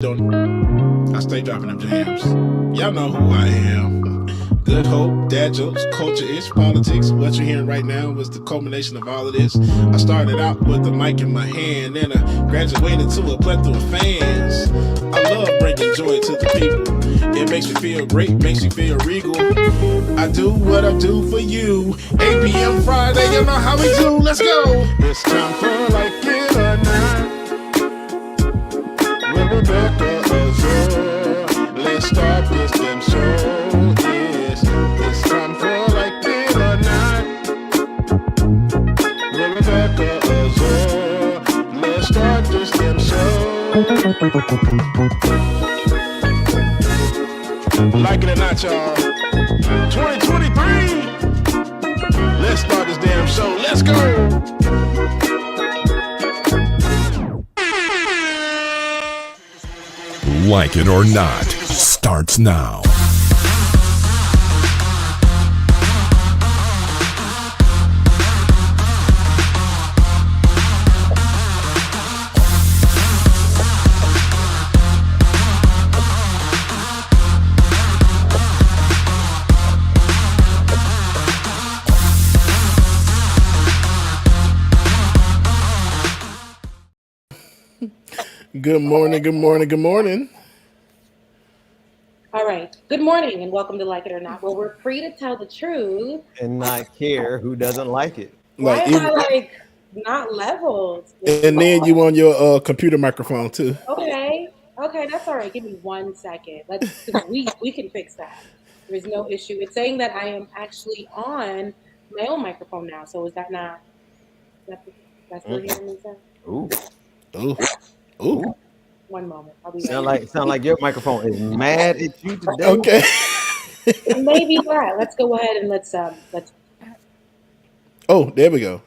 Don't I stay dropping them jams. Y'all know who I am. Good hope, dad jokes, culture-ish, politics. What you're hearing right now was the culmination of all of this. I started out with the mic in my hand, then I graduated to a plethora of fans. I love bringing joy to the people. It makes me feel great, makes me feel regal. I do what I do for you. 8 p.m. Friday, you know how we do. Let's go. It's time for Like It or Not. With Rebecca Azure. Let's start this damn show. It's time for Like It or Not. With Rebecca Azure. Let's start this damn show. Like it or not, y'all. 2023. Let's start this damn show. Let's go. Like It or Not starts now. Good morning, good morning, good morning. All right. Good morning and welcome to Like It or Not, where we're free to tell the truth and not care who doesn't like it. Why am I like not leveled? And then you on your computer microphone too. Okay, that's all right. Give me 1 second. We can fix that. There's no issue. It's saying that I am actually on my own microphone now. So is that not? That's what you're hearing me say? Ooh. One moment. I'll be Sound like your microphone is mad at you today. Okay. Maybe not. Let's go ahead and let's. Oh, there we go.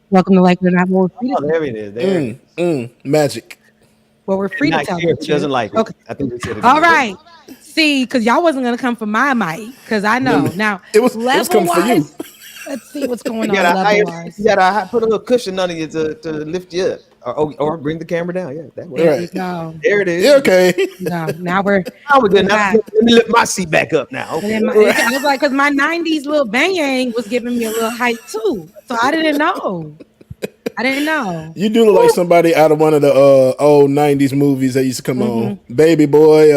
Welcome to Like It or Not. Oh, there it is. There it is. Magic. Well, we're free to tell the truth. Doesn't like it. Okay. I think they said it. All right. See, because y'all wasn't gonna come for my mic, because I know now. It was coming for you. Let's see what's going on. You gotta put a little cushion under you to lift you up, or bring the camera down. Yeah, that way. There you go. There it is. Yeah, okay. No, now we're good. Now, let me lift my seat back up now. Okay. I was like, because my '90s little bang was giving me a little height too, so I didn't know. You do look like somebody out of one of the old '90s movies that used to come on. Baby Boy.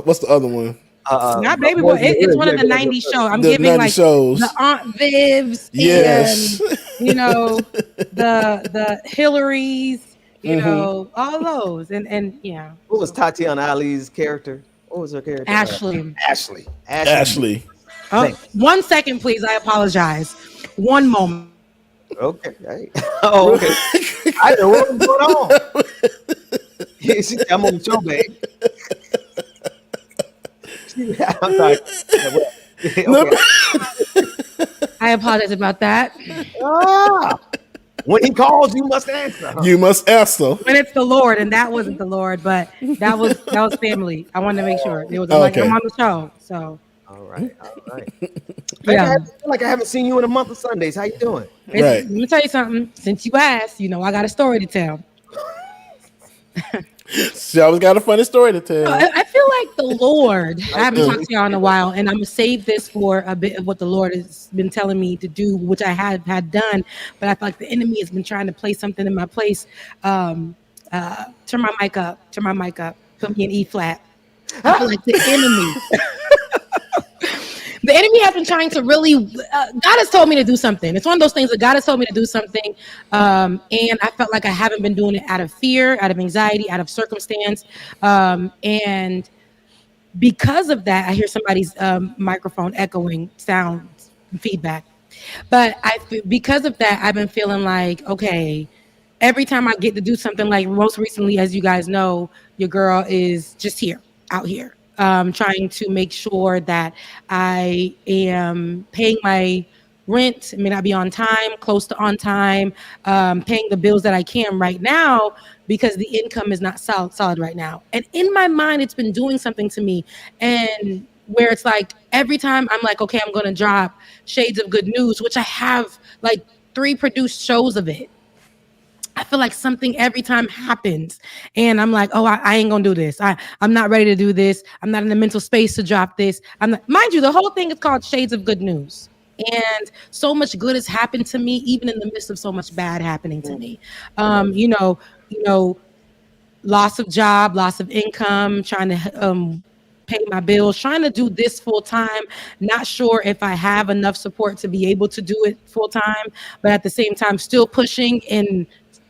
What's the other one? Not Baby Boy. It's one of the '90s shows. I'm the giving 90s like shows. The Aunt Vivs. Yes. And, the Hillarys. All those. And yeah. What was Tatiana Ali's character? What was her character? Ashley. Oh, 1 second, please. I apologize. One moment. Okay. Oh, okay. I know what's going on. I'm on the show, babe. I'm sorry. Okay. I apologize about that. When he calls, you must answer. You must answer. When it's the Lord, and that wasn't the Lord, but that was family. I wanted to make sure it was like I'm on the show. So. All right. Yeah. I feel like I haven't seen you in a month of Sundays. How you doing? Right. Let me tell you something. Since you asked, I got a story to tell. She always got a funny story to tell. I feel like the Lord, I haven't talked to y'all in a while, and I'm going to save this for a bit of what the Lord has been telling me to do, which I had done, but I feel like the enemy has been trying to place something in my place. Turn my mic up, put me in E flat. I feel like the enemy. The enemy has been trying to really, God has told me to do something. It's one of those things that God has told me to do something. And I felt like I haven't been doing it out of fear, out of anxiety, out of circumstance. And because of that, I hear somebody's microphone echoing sound feedback. But because of that, I've been feeling like, okay, every time I get to do something, like most recently, as you guys know, your girl is just out here. Trying to make sure that I am paying my rent. It may not be on time, close to on time, paying the bills that I can right now because the income is not solid right now. And in my mind, it's been doing something to me. And where it's like every time I'm like, okay, I'm going to drop Shades of Good News, which I have like 3 produced shows of it. I feel like something every time happens, and I'm like, oh, I ain't gonna do this. I'm not ready to do this. I'm not in the mental space to drop this. I'm not, mind you, the whole thing is called Shades of Good News. And so much good has happened to me, even in the midst of so much bad happening to me. You know, loss of job, loss of income, trying to pay my bills, trying to do this full time. Not sure if I have enough support to be able to do it full time, but at the same time, still pushing and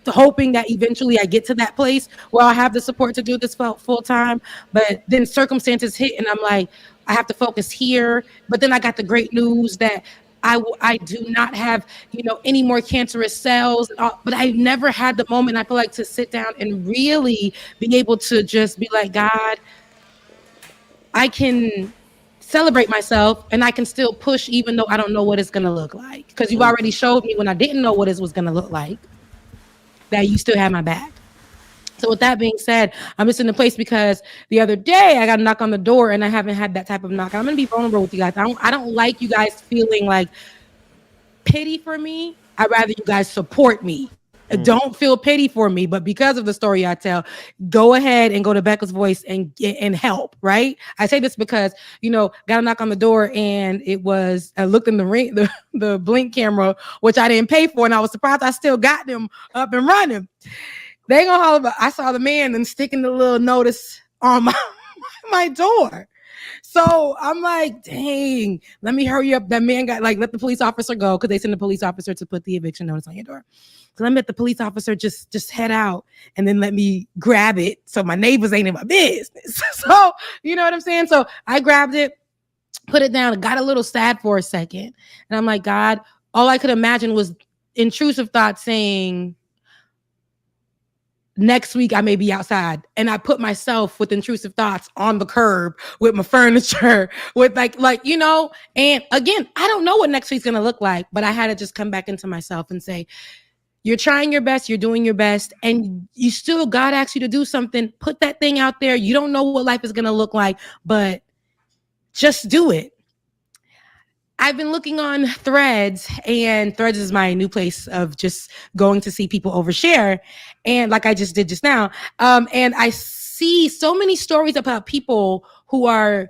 hoping that eventually I get to that place where I have the support to do this full time. But then circumstances hit, and I'm like, I have to focus here. But then I got the great news that I do not have, any more cancerous cells. But I never had the moment, I feel like, to sit down and really be able to just be like, God, I can celebrate myself and I can still push even though I don't know what it's going to look like. Because you've already showed me when I didn't know what it was going to look like, that you still have my back. So with that being said, I'm just in the place because the other day I got a knock on the door and I haven't had that type of knock. I'm going to be vulnerable with you guys. I don't like you guys feeling like pity for me. I'd rather you guys support me. Don't feel pity for me, but because of the story I tell, go ahead and go to Becca's Voice and help, right? I say this because, got a knock on the door and I looked in the ring, the blink camera, which I didn't pay for, and I was surprised I still got them up and running. They ain't gonna holler, but I saw the man and sticking the little notice on my door. So I'm like, dang, let me hurry up. That man got let the police officer go, because they send the police officer to put the eviction notice on your door. So let me let the police officer just head out and then let me grab it so my neighbors ain't in my business. So, you know what I'm saying? So I grabbed it, put it down, got a little sad for a second. And I'm like, God, all I could imagine was intrusive thoughts saying, next week I may be outside. And I put myself with intrusive thoughts on the curb with my furniture, with and again, I don't know what next week's gonna look like, but I had to just come back into myself and say, you're trying your best, you're doing your best, and you still, God asks you to do something, put that thing out there. You don't know what life is gonna look like, but just do it. I've been looking on Threads, and Threads is my new place of just going to see people overshare. And like I just did just now. And I see so many stories about people who are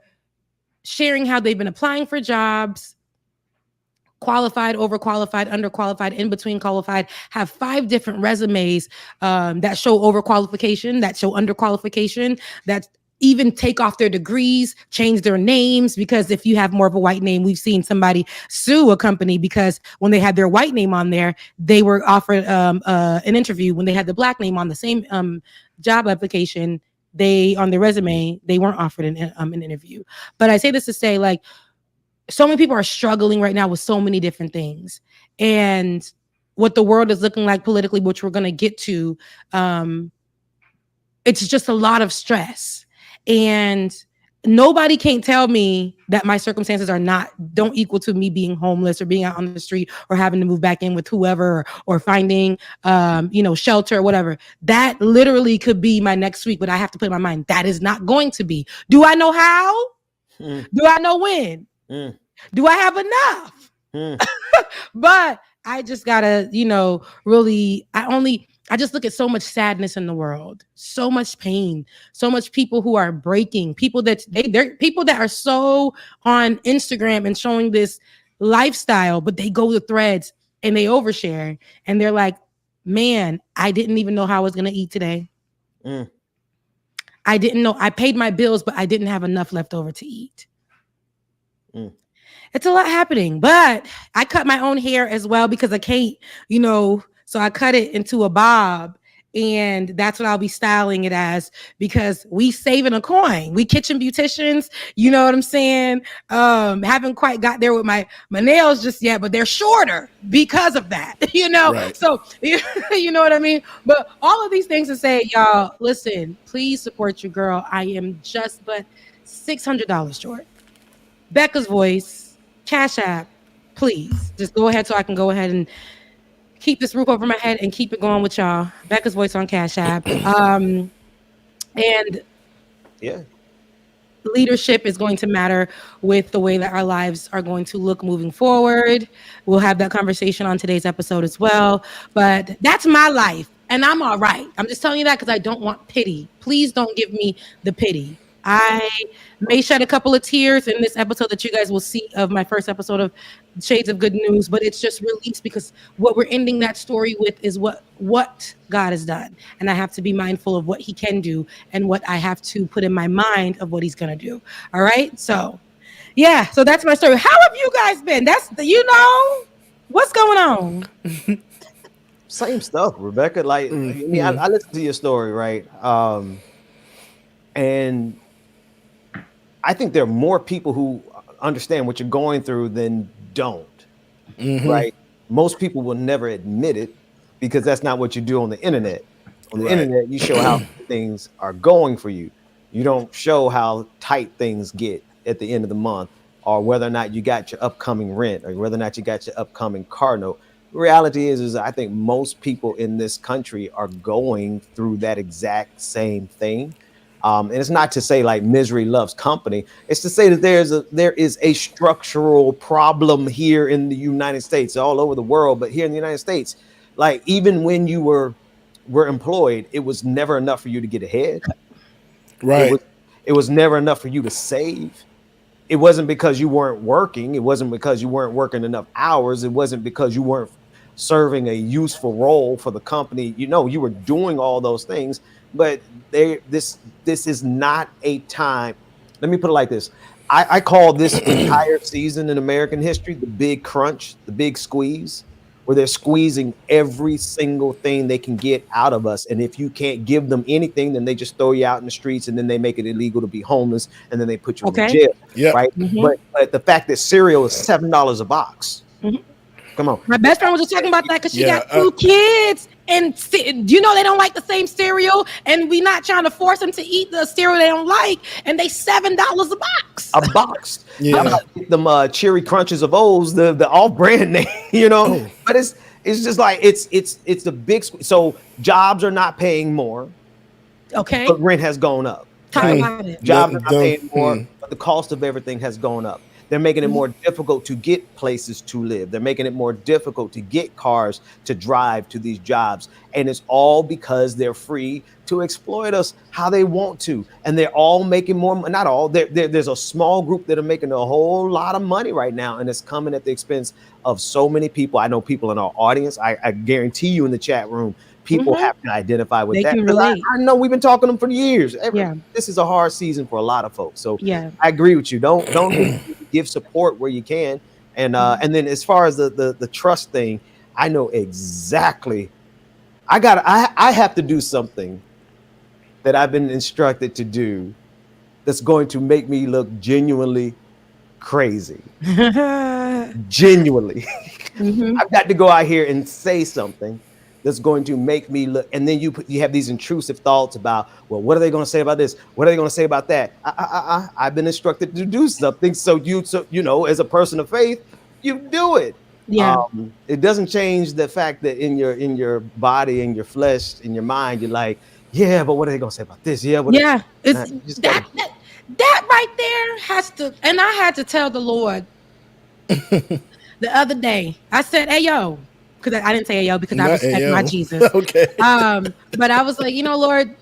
sharing how they've been applying for jobs, qualified, overqualified, underqualified, in between qualified, have 5 different resumes that show overqualification, that show underqualification, that even take off their degrees, change their names, because if you have more of a white name, we've seen somebody sue a company because when they had their white name on there, they were offered an interview. When they had the black name on the same job application, on their resume, they weren't offered an interview. But I say this to say, so many people are struggling right now with so many different things. And what the world is looking like politically, which we're going to get to, it's just a lot of stress. And nobody can tell me that my circumstances don't equal to me being homeless or being out on the street or having to move back in with whoever or finding, shelter or whatever. That literally could be my next week, but I have to put in my mind, that is not going to be. Do I know how? Do I know when? Do I have enough? But I just gotta, really, I just look at so much sadness in the world, so much pain, so much people who are breaking, people that they're people that are so on Instagram and showing this lifestyle, but they go to Threads and they overshare and they're like, man, I didn't even know how I was going to eat today. I didn't know. I paid my bills, but I didn't have enough left over to eat. It's a lot happening, but I cut my own hair as well because I can't, so I cut it into a bob, and that's what I'll be styling it as, because we saving a coin. We kitchen beauticians, you know what I'm saying? Haven't quite got there with my nails just yet, but they're shorter because of that, Right. So, you know what I mean? But all of these things to say, y'all, listen, please support your girl. I am just but $600 short. Becca's Voice, Cash App, please. Just go ahead so I can go ahead and keep this roof over my head and keep it going with y'all. Becca's Voice on Cash App. And yeah, leadership is going to matter with the way that our lives are going to look moving forward. We'll have that conversation on today's episode as well. But that's my life. And I'm all right. I'm just telling you that because I don't want pity. Please don't give me the pity. I may shed a couple of tears in this episode that you guys will see of my first episode of Shades of Good News, but it's just released because what we're ending that story with is what God has done. And I have to be mindful of what he can do and what I have to put in my mind of what he's going to do. All right. So, yeah. So that's my story. How have you guys been? What's going on? Same stuff, Rebecca. Like, I mean, I listened to your story, right? And I think there are more people who understand what you're going through than don't, right? Most people will never admit it because that's not what you do on the internet. On the internet, you show how things are going for you. You don't show how tight things get at the end of the month, or whether or not you got your upcoming rent, or whether or not you got your upcoming car note. The reality is I think most people in this country are going through that exact same thing. And it's not to say like misery loves company. It's to say that there is a structural problem here in the United States, all over the world, but here in the United States, like even when you were employed, it was never enough for you to get ahead. Right. It was never enough for you to save. It wasn't because you weren't working. It wasn't because you weren't working enough hours. It wasn't because you weren't serving a useful role for the company. You know, you were doing all those things, but this is not a time. Let me put it like this. I call this entire season in American history the big crunch, the big squeeze, where they're squeezing every single thing they can get out of us. And if you can't give them anything, then they just throw you out in the streets, and then they make it illegal to be homeless, and then they put you in jail. Yep. Right. But the fact that cereal is $7 a box. Come on. My best friend was just talking about that because she got 2 kids. And you know they don't like the same cereal, and we're not trying to force them to eat the cereal they don't like, and they $7 a box. A box. Yeah. I'm not getting them Cherry Crunches of O's, the off-brand name, you know. But it's just like it's the big. So jobs are not paying more. Okay. But rent has gone up. Talk about it. Jobs are not paying more, but the cost of everything has gone up. They're making it more difficult to get places to live. They're making it more difficult to get cars to drive to these jobs. And it's all because they're free to exploit us how they want to. And they're all making more, not all, there's a small group that are making a whole lot of money right now. And it's coming at the expense of so many people. I know people in our audience. I guarantee you in the chat room, people have to identify with that. Can relate. I know we've been talking to them for years. This is a hard season for a lot of folks. So I agree with you. Don't give support where you can. And then as far as the trust thing, I know exactly. I have to do something that I've been instructed to do that's going to make me look genuinely crazy. Genuinely. I've got to go out here and say something that's going to make me look, and then you have these intrusive thoughts about, well, what are they going to say about this? What are they going to say about that? I've been instructed to do something, so you know, as a person of faith, you do it. Yeah. It doesn't change the fact that in your body, in your flesh, in your mind, you're like, yeah, but what are they going to say about this? Yeah. It's that right there has to, and I had to tell the Lord the other day. I said, "Hey, yo." Because I didn't say yo because I respect my Jesus. Okay. But I was like, you know, Lord,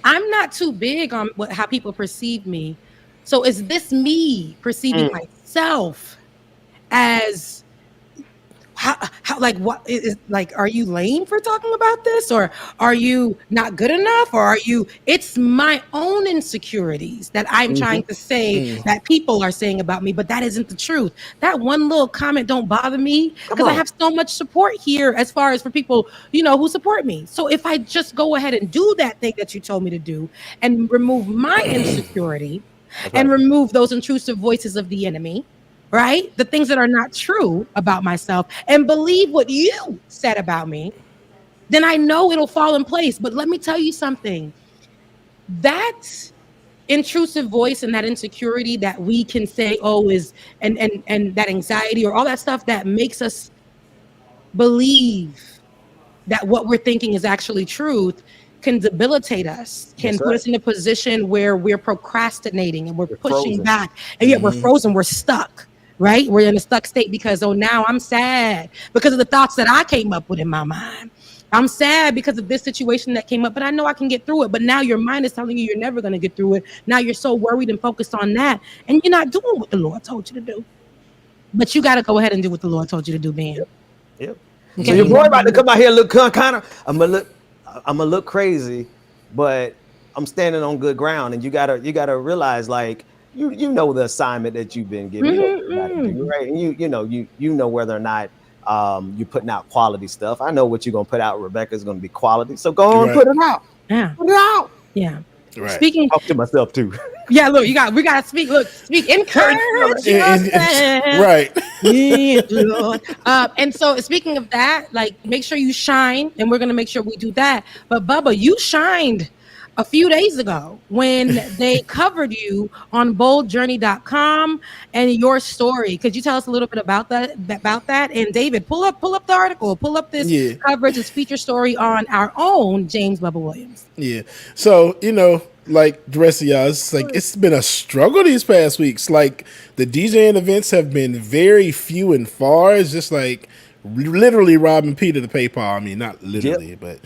I'm not too big on how people perceive me. So is this me perceiving myself as how like what is like, are you lame for talking about this, or are you not good enough, or are you, it's my own insecurities that I'm trying to say that people are saying about me, but that isn't the truth. That one little comment don't bother me because I have so much support here as far as for people, you know, who support me. So if I just go ahead and do that thing that you told me to do and remove my insecurity and remove those intrusive voices of the enemy, right? The things that are not true about myself, and believe what you said about me, then I know it'll fall in place. But let me tell you something. That intrusive voice and that insecurity that we can say, oh, is and that anxiety or all that stuff that makes us believe that what we're thinking is actually truth can debilitate us, can put us in a position where we're procrastinating and we're pushing back, and yet we're frozen, we're stuck. Right? We're in a stuck state because, oh, now I'm sad because of the thoughts that I came up with in my mind. I'm sad because of this situation that came up, but I know I can get through it. But now your mind is telling you you're never going to get through it. Now you're so worried and focused on that, and you're not doing what the Lord told you to do. But you got to go ahead and do what the Lord told you to do, man. Yep. Okay. So your boy about to come out here and look kind of. I'm gonna look crazy, but I'm standing on good ground, and you gotta realize, like, you know the assignment that you've been given, you know what you gotta do, right? And you know whether or not you're putting out quality stuff. I know what you're gonna put out. Rebecca's gonna be quality, so go on and put it out. Yeah, put it out. Yeah. Right. Speaking, Talk to myself too. yeah. Look, we gotta speak. Look, speak. Encourage yourself. Right. And so, speaking of that, like, make sure you shine, and we're gonna make sure we do that. But Bubba, you shined a few days ago when they covered you on boldjourney.com and your story. Could you tell us a little bit about that? And David, pull up the article, pull up this coverage, this feature story on our own James Bubba Williams. Yeah. So, like the rest of y'all, it's been a struggle these past weeks. Like, the DJing events have been very few and far. It's just like literally robbing Peter to pay Paul. I mean, not literally, but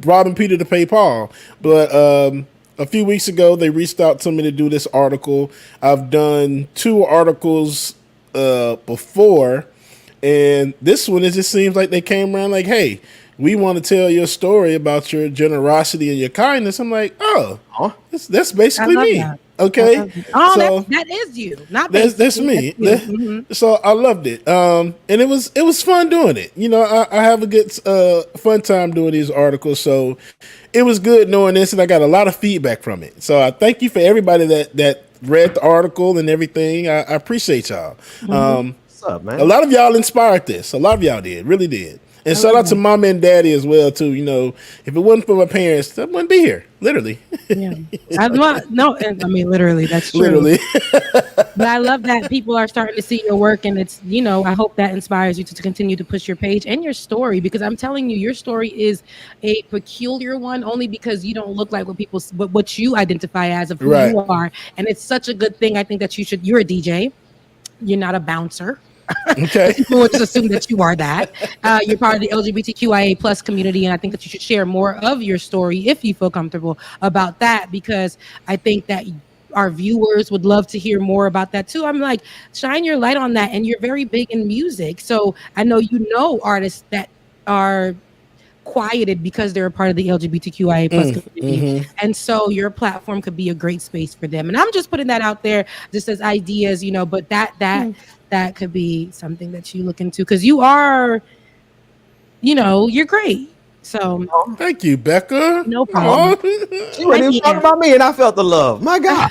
robbing Peter to pay Paul. But a few weeks ago, they reached out to me to do this article. I've done 2 articles before, and this one, it just seems like they came around like, hey, we want to tell your story about your generosity and your kindness. I'm like, that's basically me. That. Okay. Oh, so that is you. Not that's me. So I loved it. And it was fun doing it. I have a good fun time doing these articles. So it was good knowing this, and I got a lot of feedback from it. So I thank you for everybody that read the article and everything. I appreciate y'all. What's up, man? A lot of y'all inspired this. A lot of y'all did, really did. And shout out to mama and daddy as well too. If it wasn't for my parents, I wouldn't be here. Literally. Yeah. I mean, literally, that's true. Literally. But I love that people are starting to see your work, and it's, I hope that inspires you to continue to push your page and your story, because I'm telling you, your story is a peculiar one only because you don't look like what you identify as of who you are. And it's such a good thing. I think that you're a DJ. You're not a bouncer. Okay. People would just assume that you are that. You're part of the LGBTQIA plus community, and I think that you should share more of your story if you feel comfortable about that, because I think that our viewers would love to hear more about that too. I'm like, shine your light on that, and you're very big in music, so I know artists that are quieted because they're a part of the LGBTQIA plus community. And so your platform could be a great space for them. And I'm just putting that out there just as ideas, but that could be something that you look into, because you are, you're great. So thank you, Becca. No problem. She wasn't even talking about me, and I felt the love. My God.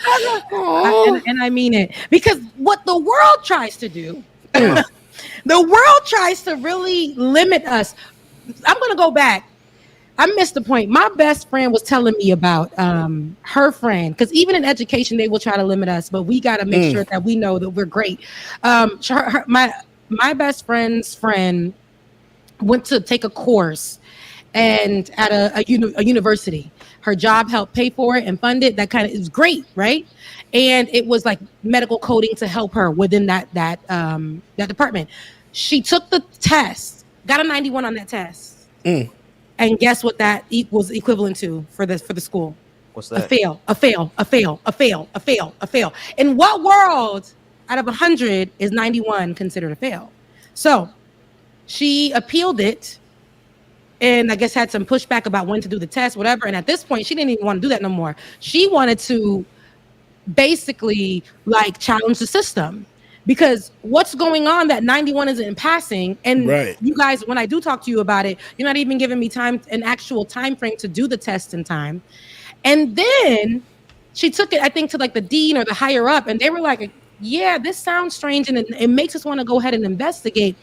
And I mean it, because what the world tries to do, the world tries to really limit us. I'm going to go back. I missed the point. My best friend was telling me about her friend, because even in education, they will try to limit us, but we got to make sure that we know that we're great. My best friend's friend went to take a course and at a university. Her job helped pay for it and fund it. That it was great, right? And it was like medical coding to help her within that department. She took the test. Got a 91 on that test. And guess what that was equivalent to for the school? What's that? A fail. In what world out of 100 is 91 considered a fail? So she appealed it, and I guess had some pushback about when to do the test, whatever. And at this point, she didn't even want to do that no more. She wanted to basically challenge the system. Because what's going on that 91 isn't passing, and you guys, when I do talk to you about it, you're not even giving me an actual time frame to do the test in time. And then she took it, I think, to the dean or the higher up, and they were like, yeah, this sounds strange, and it makes us want to go ahead and investigate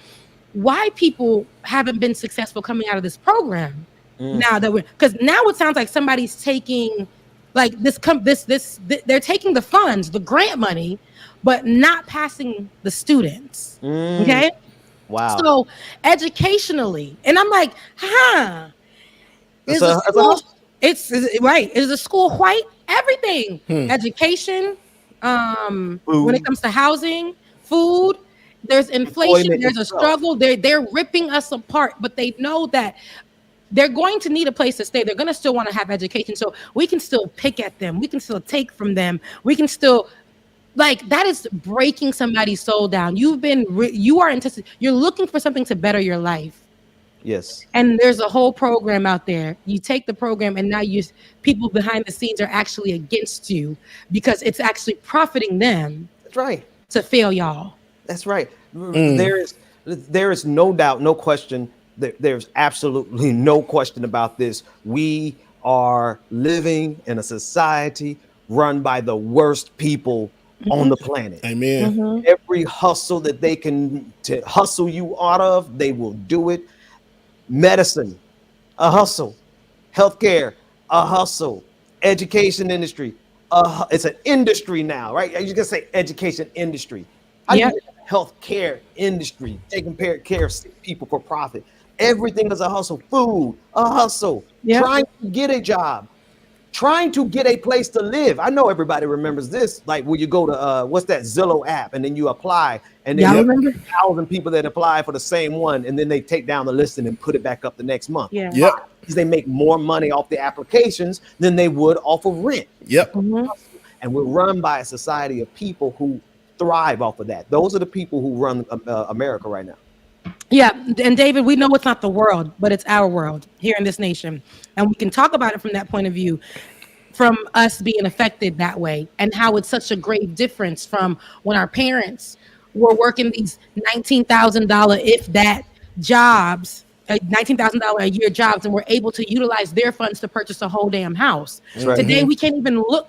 why people haven't been successful coming out of this program. Now that because now it sounds like somebody's taking they're taking the funds, the grant money, but not passing the students. Okay. Wow. So educationally, and I'm like, is the school white? Everything. Education, when it comes to housing, food, there's inflation, there's a struggle. They're ripping us apart, but they know that they're going to need a place to stay. They're going to still want to have education. So we can still pick at them. We can still take from them. We can still, like, that is breaking somebody's soul down. You're looking for something to better your life. Yes. And there's a whole program out there. You take the program and now people behind the scenes are actually against you because it's actually profiting them. That's right. To fail y'all. That's right. There is no doubt, no question. There's absolutely no question about this. We are living in a society run by the worst people on the planet. Amen. Every hustle that they can to hustle you out of, they will do it. Medicine, a hustle. Healthcare, a hustle. Education industry, it's an industry now, right? You can say education industry. Healthcare industry, taking care of sick people for profit. Everything is a hustle. Food, a hustle. Yep. Trying to get a job, trying to get a place to live. I know everybody remembers this. Like when you go to what's that Zillow app, and then you apply, and then remember 1,000 people that apply for the same one, and then they take down the listing and put it back up the next month. Yeah. Yep. Because they make more money off the applications than they would off of rent. Yep. And we're run by a society of people who thrive off of that. Those are the people who run America right now. Yeah, and David, we know it's not the world, but it's our world here in this nation. And we can talk about it from that point of view, from us being affected that way, and how it's such a great difference from when our parents were working these $19,000, if that, jobs, $19,000 a year jobs, and were able to utilize their funds to purchase a whole damn house. Right. Today, we can't even look.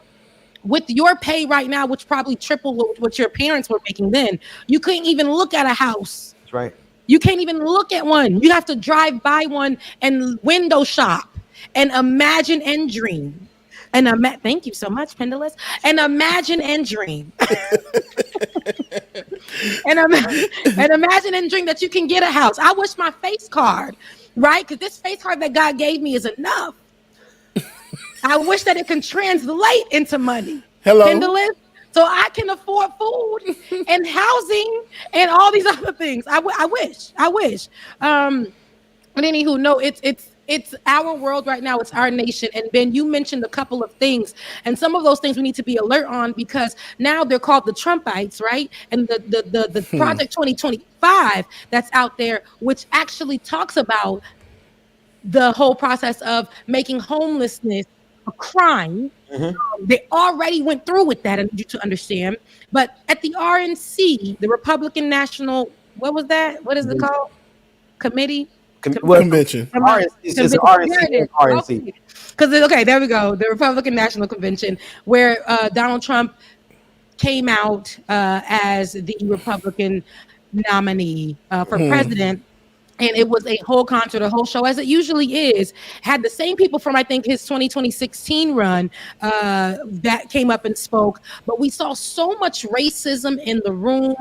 With your pay right now, which probably triple what your parents were making then, you couldn't even look at a house. That's right. You can't even look at one. You have to drive by one and window shop and imagine and dream. And thank you so much, Pendulous. And imagine and dream. and imagine and dream that you can get a house. I wish my face card, right? Because this face card that God gave me is enough. I wish that it can translate into money. Hello. Pendulous. So I can afford food and housing and all these other things. I wish. But anywho, no, it's our world right now. It's our nation. And Ben, you mentioned a couple of things, and some of those things we need to be alert on, because now they're called the Trumpites, right? And the Project 2025 that's out there, which actually talks about the whole process of making homelessness a crime. They already went through with that, I need you to understand. But at the RNC, the Republican National, what was that? What is it called? Committee? Convention. It's RNC. Because okay, there we go. The Republican National Convention, where Donald Trump came out as the Republican nominee for president. And it was a whole concert, a whole show, as it usually is. Had the same people from, I think, his 2016 run that came up and spoke. But we saw so much racism in the room,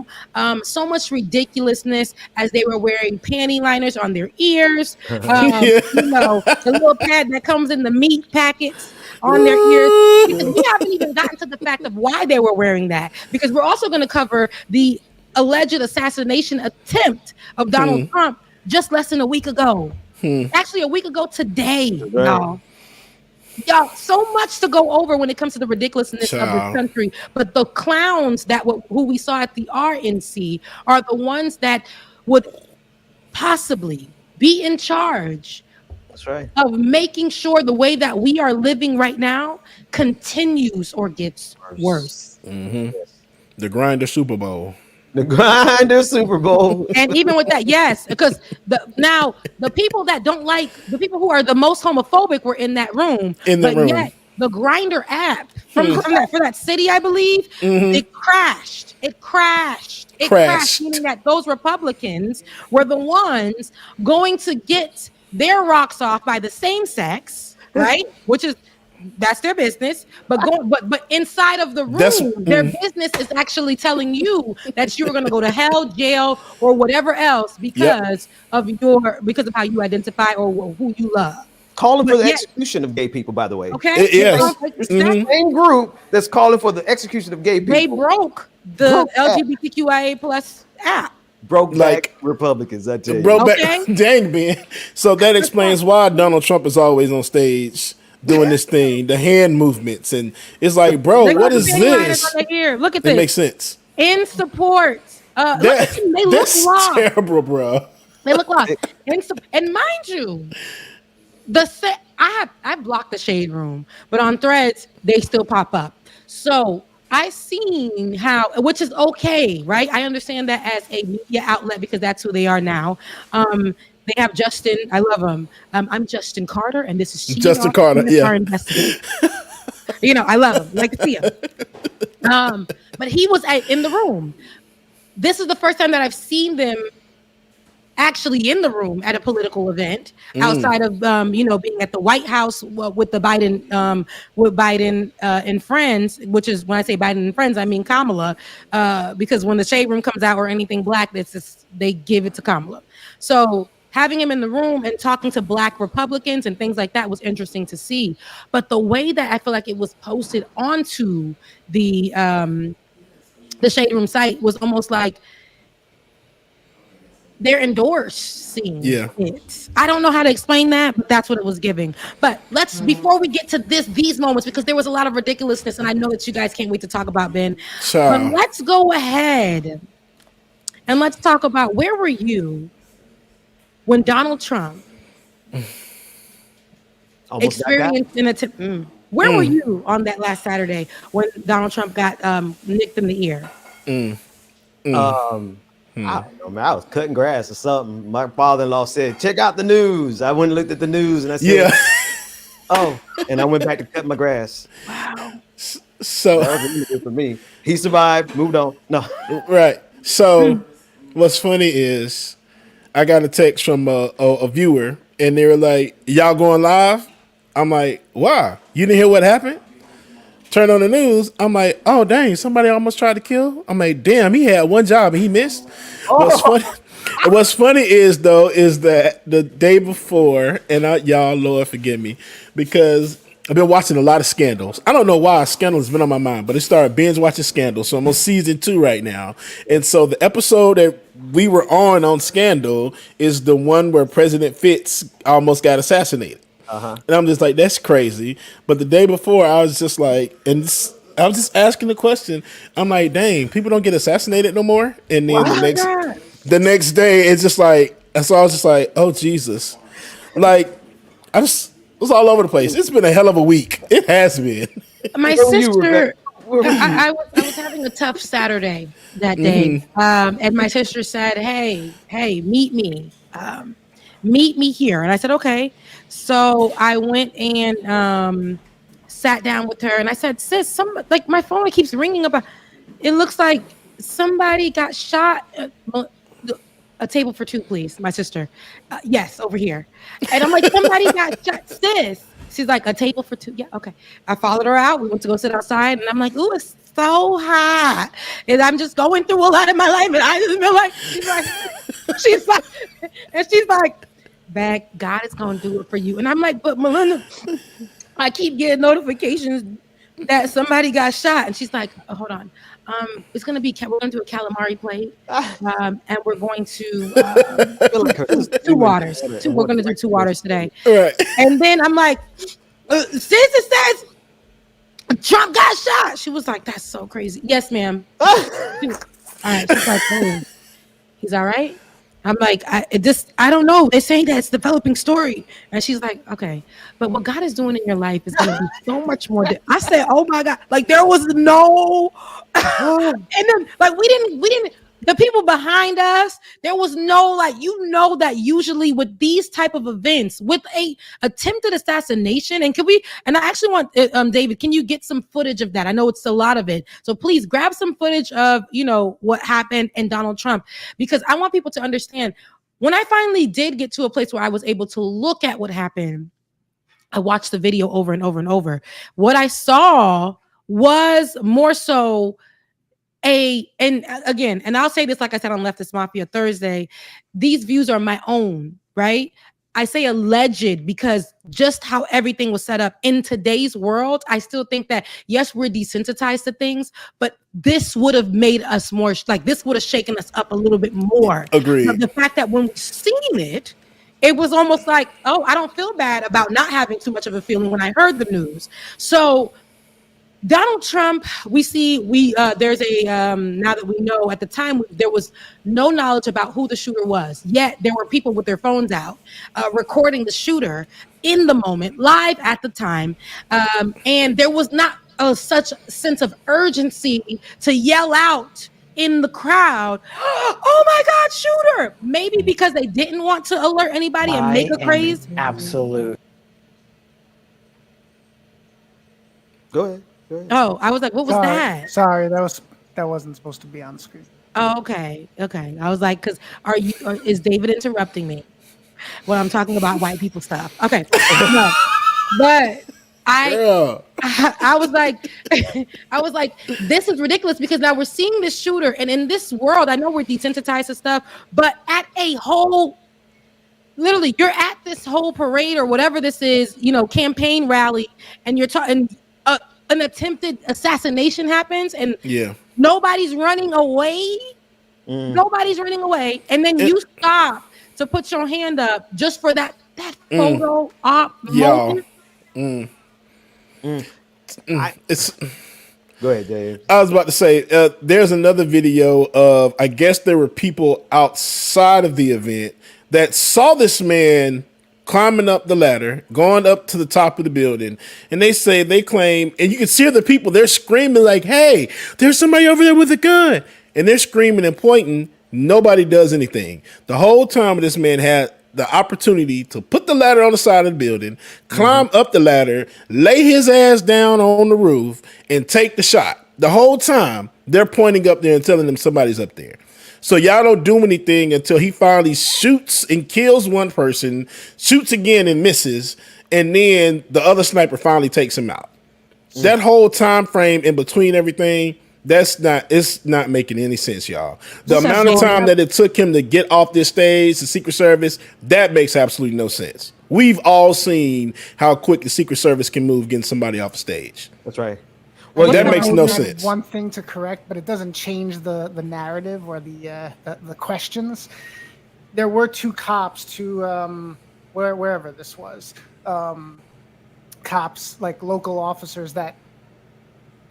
so much ridiculousness as they were wearing panty liners on their ears. You know, the little pad that comes in the meat packets on their ears. Because we haven't even gotten to the fact of why they were wearing that. Because we're also going to cover the alleged assassination attempt of Donald Trump just less than a week ago. Actually, a week ago today, y'all. So much to go over when it comes to the ridiculousness of this country. But the clowns who we saw at the RNC are the ones that would possibly be in charge. That's right. Of making sure the way that we are living right now continues or gets worse. The Grinder Super Bowl. The Grinder Super Bowl. And even with that, yes, because the people that don't like, the people who are the most homophobic were in that room. Yet the Grinder app for that city, I believe, it crashed. It crashed, meaning that those Republicans were the ones going to get their rocks off by the same sex, right? That's their business, but inside of the room, their business is actually telling you that you're going to go to hell, jail, or whatever else because of how you identify or who you love. Calling for the execution of gay people, by the way. Okay. Yes. The same group that's calling for the execution of gay people. They broke the LGBTQIA+ app. Broke Like- back Republicans, I tell you. Bro, Okay. dang, Ben. So that explains why Donald Trump is always on stage doing this thing, the hand movements, and it's like, bro, They what got is the thing right this? on their ear. Look at It this. makes sense. In support. Look at them. They look That's lost. terrible, bro. They look lost. And mind you, I blocked the shade room, but on Threads they still pop up. So I seen how, which is okay, right? I understand that as a media outlet because that's who they are now. They have Justin. I love him. I'm Justin Carter, and this is Justin Carter, yeah. Our investigator. I love him. Like to see him. But he was in the room. This is the first time that I've seen them actually in the room at a political event outside of being at the White House with the Biden and friends, which is when I say Biden and friends, I mean Kamala, because when the shade room comes out or anything black, they give it to Kamala. So having him in the room and talking to black Republicans and things like that was interesting to see. But the way that I feel like it was posted onto the shade room site was almost like they're endorsing it. I don't know how to explain that, but that's what it was giving. But before we get to these moments, because there was a lot of ridiculousness, and I know that you guys can't wait to talk about, Ben. But let's go ahead and let's talk about, where were you when Donald Trump experienced an attempt? Where were you on that last Saturday when Donald Trump got nicked in the ear? I don't know, man. I was cutting grass or something. My father-in-law said, "Check out the news." I went and looked at the news, and I said, "Oh," and I went back to cut my grass. Wow. So that was easy for me. He survived, moved on. No, right. So what's funny is I got a text from a viewer, and they were like, "Y'all going live?" I'm like, "Why? You didn't hear what happened?" Turn on the news. I'm like, "Oh dang, somebody almost tried to kill." I'm like, "Damn, he had one job and he missed." What's funny is that the day before, and y'all, Lord forgive me, because I've been watching a lot of Scandals. I don't know why Scandal has been on my mind, but I started binge watching Scandal. So I'm on season 2 right now, and so the episode that we were on Scandal is the one where President Fitz almost got assassinated. And I'm just like, that's crazy. But the day before, I was just like, I was just asking the question. I'm like, dang, people don't get assassinated no more. And then the next day, it's just like, so I was just like, oh Jesus, like it was all over the place. It's been a hell of a week. It has been. My sister, I was having a tough Saturday that day, and my sister said, "Hey, meet me here," and I said, "Okay." So I went and sat down with her, and I said, "Sis, my phone keeps ringing about. It looks like somebody got shot." A table for 2, please. My sister. Yes, over here. And I'm like, somebody got shot, sis. She's like, a table for 2. Yeah, okay. I followed her out. We went to go sit outside, and I'm like, ooh, it's so hot. And I'm just going through a lot in my life, and I just feel like she's like, Bag, God is gonna do it for you. And I'm like, but Melinda, I keep getting notifications that somebody got shot. And she's like, oh, hold on. We're gonna do a calamari plate, and we're going to 2 waters. We're gonna do 2 waters today. Right. And then I'm like, sis, it says Trump got shot. She was like, that's so crazy. Yes, ma'am. All right. She's like, oh, he's all right. I'm like, I don't know. They're saying that it's a developing story. And she's like, okay. But what God is doing in your life is going to be so much more. I said, oh my God. Like there was no, and then like we didn't, the people behind us, there was no, like, that usually with these type of events, with a attempted assassination, and I actually want, David, can you get some footage of that? I know it's a lot of it. So please grab some footage of, what happened in Donald Trump, because I want people to understand, when I finally did get to a place where I was able to look at what happened, I watched the video over and over and over. What I saw was more so and I'll say this, like I said on Leftist Mafia Thursday, these views are my own, right? I say alleged because just how everything was set up in today's world, I still think that, yes, we're desensitized to things, but this would have made us more, like this would have shaken us up a little bit more. Agreed. But the fact that when we seen it, it was almost like, oh, I don't feel bad about not having too much of a feeling when I heard the news. So Donald Trump, there's a now that we know, at the time there was no knowledge about who the shooter was, yet there were people with their phones out recording the shooter in the moment, live at the time, and there was not such sense of urgency to yell out in the crowd, oh my God, shooter! Maybe because they didn't want to alert anybody and make a craze. Absolute. Go ahead. Oh, I was like, what was that? Sorry, that wasn't supposed to be on screen. Oh, okay. I was like, because is David interrupting me when I'm talking about white people stuff? Okay, no, but I was like, this is ridiculous because now we're seeing this shooter, and in this world, I know we're desensitized to stuff, but at a whole, literally, you're at this whole parade or whatever this is, campaign rally, and you're talking. An attempted assassination happens and nobody's running away. Nobody's running away. And then you stop to put your hand up just for that photo op moment. Go ahead, Dave. I was about to say, there's another video of, I guess there were people outside of the event that saw this man climbing up the ladder, going up to the top of the building, and they claim, and you can see the people, they're screaming like, hey, there's somebody over there with a gun, and they're screaming and pointing. Nobody does anything. The whole time this man had the opportunity to put the ladder on the side of the building, climb up the ladder, lay his ass down on the roof, and take the shot. The whole time, they're pointing up there and telling them somebody's up there. So y'all don't do anything until he finally shoots and kills one person, shoots again and misses, and then the other sniper finally takes him out. That whole time frame in between everything, it's not making any sense, y'all. The amount of time that it took him to get off this stage, the Secret Service, that makes absolutely no sense. We've all seen how quick the Secret Service can move getting somebody off the stage. That's right. Well, that makes no sense. One thing to correct, but it doesn't change the narrative or the questions. There were two cops, wherever this was, cops, like local officers that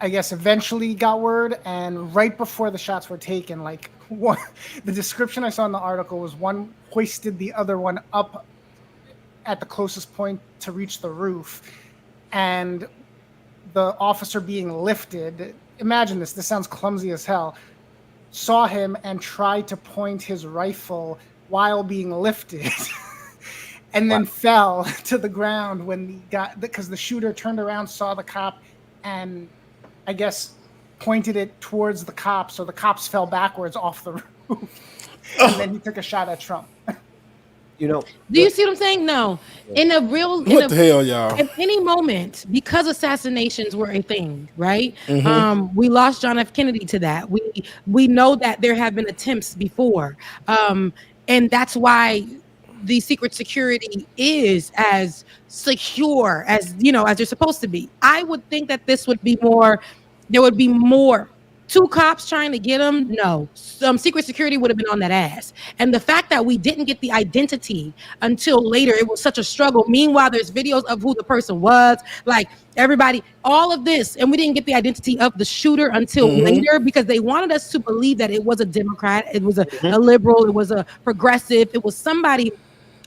I guess eventually got word, and right before the shots were taken, like the description I saw in the article was one hoisted the other one up at the closest point to reach the roof, and the officer being lifted, imagine this sounds clumsy as hell, saw him and tried to point his rifle while being lifted and then fell to the ground because the shooter turned around, saw the cop, and I guess pointed it towards the cops, so the cops fell backwards off the roof. And then he took a shot at Trump. Do you see what I'm saying? No. What the hell, y'all? At any moment, because assassinations were a thing, right? We lost John F. Kennedy to that. We know that there have been attempts before. And that's why the secret security is as secure as they're supposed to be. I would think that there would be more. Two cops trying to get him? No. Secret security would have been on that ass. And the fact that we didn't get the identity until later, it was such a struggle. Meanwhile, there's videos of who the person was, like everybody, all of this. And we didn't get the identity of the shooter until later because they wanted us to believe that it was a Democrat, it was a liberal, it was a progressive, it was somebody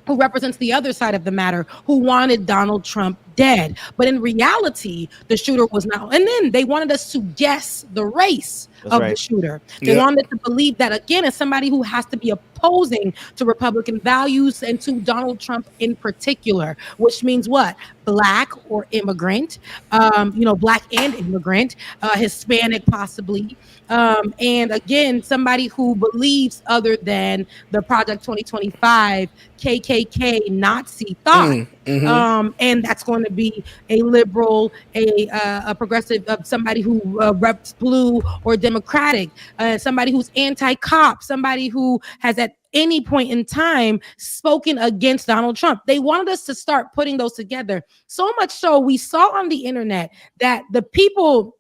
who represents the other side of the matter, who wanted Donald Trump dead. But in reality, the shooter was not. And then they wanted us to guess the race of the shooter. They wanted to believe that, again, as somebody who has to be opposing to Republican values and to Donald Trump in particular, which means what? Black or immigrant, Black and immigrant, Hispanic possibly. And again, somebody who believes other than the Project 2025 KKK Nazi thought. And that's going to be a liberal, a progressive, somebody who reps blue or Democratic, somebody who's anti-cop, somebody who has that any point in time spoken against Donald Trump. They wanted us to start putting those together. So much so we saw on the internet that the people,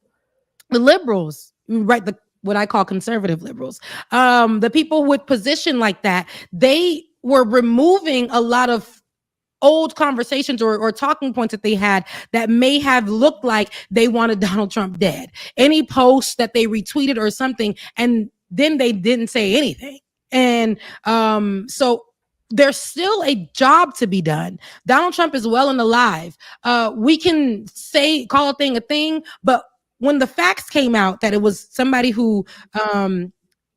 the liberals, right, what I call conservative liberals, the people with position like that, they were removing a lot of old conversations or talking points that they had that may have looked like they wanted Donald Trump dead. Any post that they retweeted or something, and then they didn't say anything. And so there's still a job to be done. Donald Trump is well and alive. We can call a thing, but when the facts came out that it was somebody who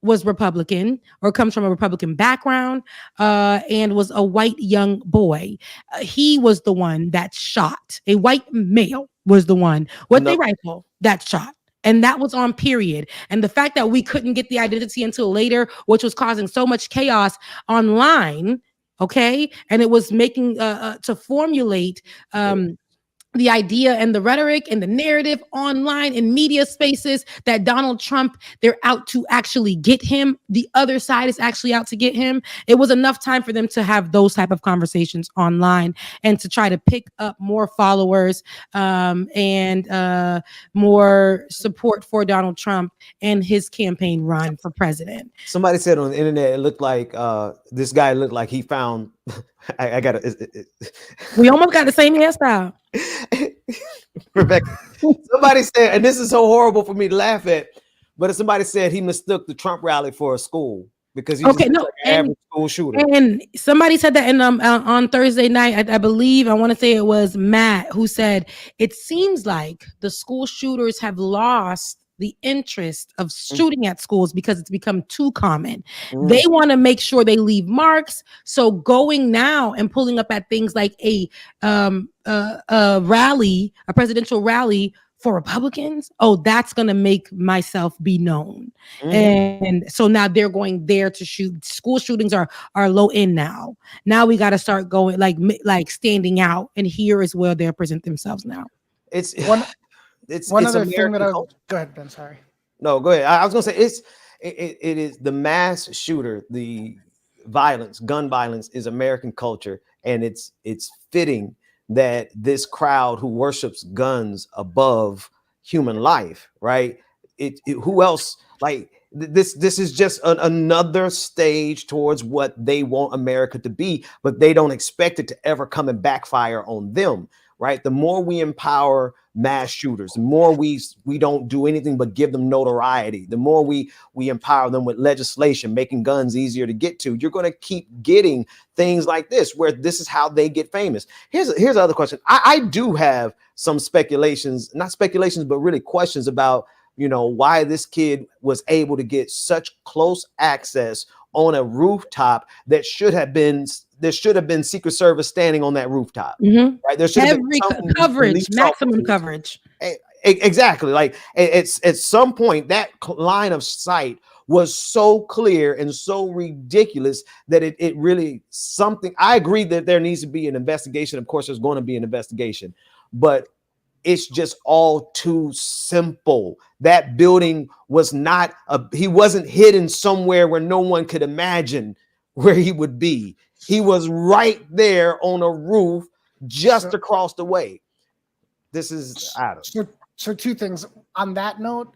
was Republican or comes from a Republican background and was a white young boy, he was the one that shot. A white male was the one with a rifle that shot. And that was on period. And the fact that we couldn't get the identity until later, which was causing so much chaos online, okay? And it was making to formulate the idea and the rhetoric and the narrative online in media spaces that Donald Trump, they're out to actually get him. The other side is actually out to get him. It was enough time for them to have those type of conversations online and to try to pick up more followers and more support for Donald Trump and his campaign run for president. Somebody said on the internet, it looked like this guy looked like he found. I got it. We almost got the same hairstyle. Rebecca, somebody said, and this is so horrible for me to laugh at, but somebody said he mistook the Trump rally for a school because he's like an average school shooter. And somebody said that on Thursday night, I believe, I want to say it was Matt who said, it seems like the school shooters have lost the interest of shooting at schools because it's become too common. They want to make sure they leave marks. So going now and pulling up at things like a rally, a presidential rally for Republicans, that's going to make myself be known. And so now they're going there to shoot. School shootings are low end now. Now we got to start going like standing out, and here is where they present themselves now. It's one other thing that go ahead, Ben. Sorry. No, go ahead. I was gonna say it is the mass shooter, the violence, gun violence is American culture, and it's fitting that this crowd who worships guns above human life, right? Who else like this is just another stage towards what they want America to be, but they don't expect it to ever come and backfire on them, right? The more we empower mass shooters, the more we don't do anything but give them notoriety, the more we empower them with legislation, making guns easier to get to, you're going to keep getting things like this, where this is how they get famous. Here's the other question. I do have some not speculations, but really questions about, why this kid was able to get such close access on a rooftop that there should have been Secret Service standing on that rooftop, right? There should have been coverage, maximum coverage. Exactly. Like at some point, that line of sight was so clear and so ridiculous that it really something. I agree that there needs to be an investigation. Of course, there's going to be an investigation, but it's just all too simple. That building was he wasn't hidden somewhere where no one could imagine where he would be. He was right there on a roof just across the way. This is so two things on that note.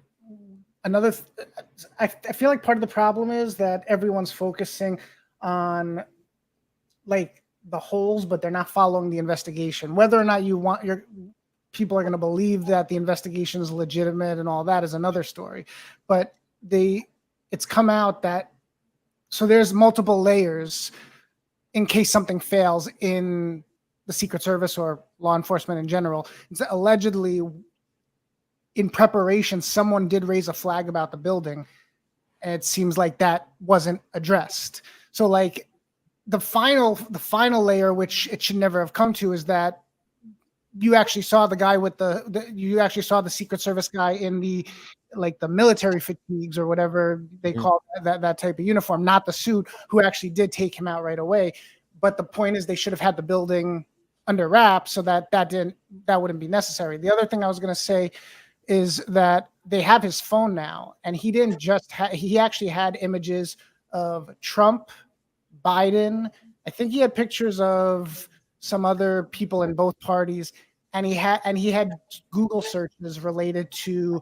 I feel like part of the problem is that everyone's focusing on like the holes, but they're not following the investigation. Whether or not people are going to believe that the investigation is legitimate and all that is another story. But it's come out that so there's multiple layers in case something fails in the Secret Service or law enforcement in general. It's allegedly in preparation, someone did raise a flag about the building, and it seems like that wasn't addressed. So like the final layer, which it should never have come to, is that you actually saw the guy with you actually saw the Secret Service guy in the military fatigues or whatever they call that type of uniform, not the suit, who actually did take him out right away. But the point is they should have had the building under wraps so that wouldn't be necessary. The other thing I was going to say is that they have his phone now, and he didn't just he actually had images of Trump Biden. I think he had pictures of some other people in both parties, and he had Google searches related to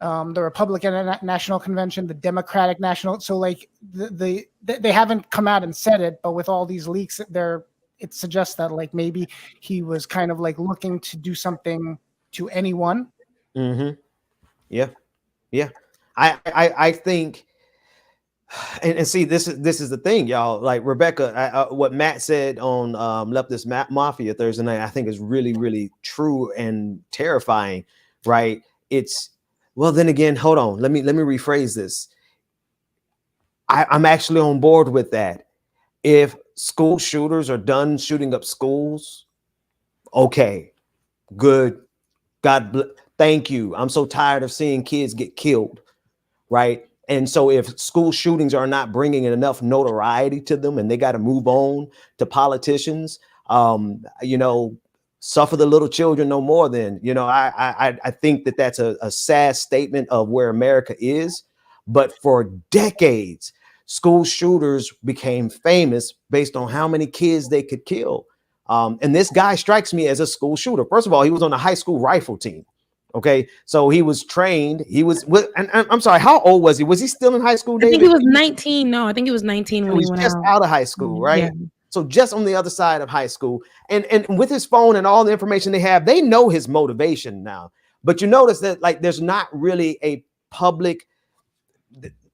the Republican National Convention, the Democratic National. So like they haven't come out and said it, but with all these leaks, it suggests that like maybe he was kind of like looking to do something to anyone. Mm-hmm. Yeah. I think, and see, this is the thing, y'all. Like Rebecca, what Matt said on Leftist Mafia Thursday night, I think is really, really true and terrifying. Right? Well, then again, hold on. Let me rephrase this. I'm actually on board with that. If school shooters are done shooting up schools, okay, good. Thank you. I'm so tired of seeing kids get killed, right? And so if school shootings are not bringing enough notoriety to them and they got to move on to politicians, suffer the little children no more. Then, I think that's a sad statement of where America is. But for decades, school shooters became famous based on how many kids they could kill. And this guy strikes me as a school shooter. First of all, he was on the high school rifle team. Okay, so he was trained. And I'm sorry, how old was he? Was he still in high school, David? I think he was 19. No, I think he was 19 when he went just out of high school, right? Yeah. So just on the other side of high school. And with his phone and all the information they have, they know his motivation now. But you notice that like there's not really a public,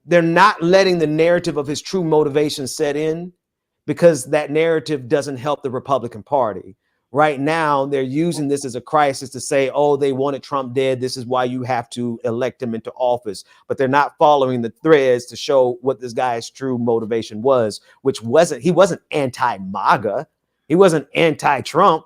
they're not letting the narrative of his true motivation set in, because that narrative doesn't help the Republican Party. Right now, they're using this as a crisis to say, oh, they wanted Trump dead. This is why you have to elect him into office. But they're not following the threads to show what this guy's true motivation was, which he wasn't anti-MAGA. He wasn't anti-Trump.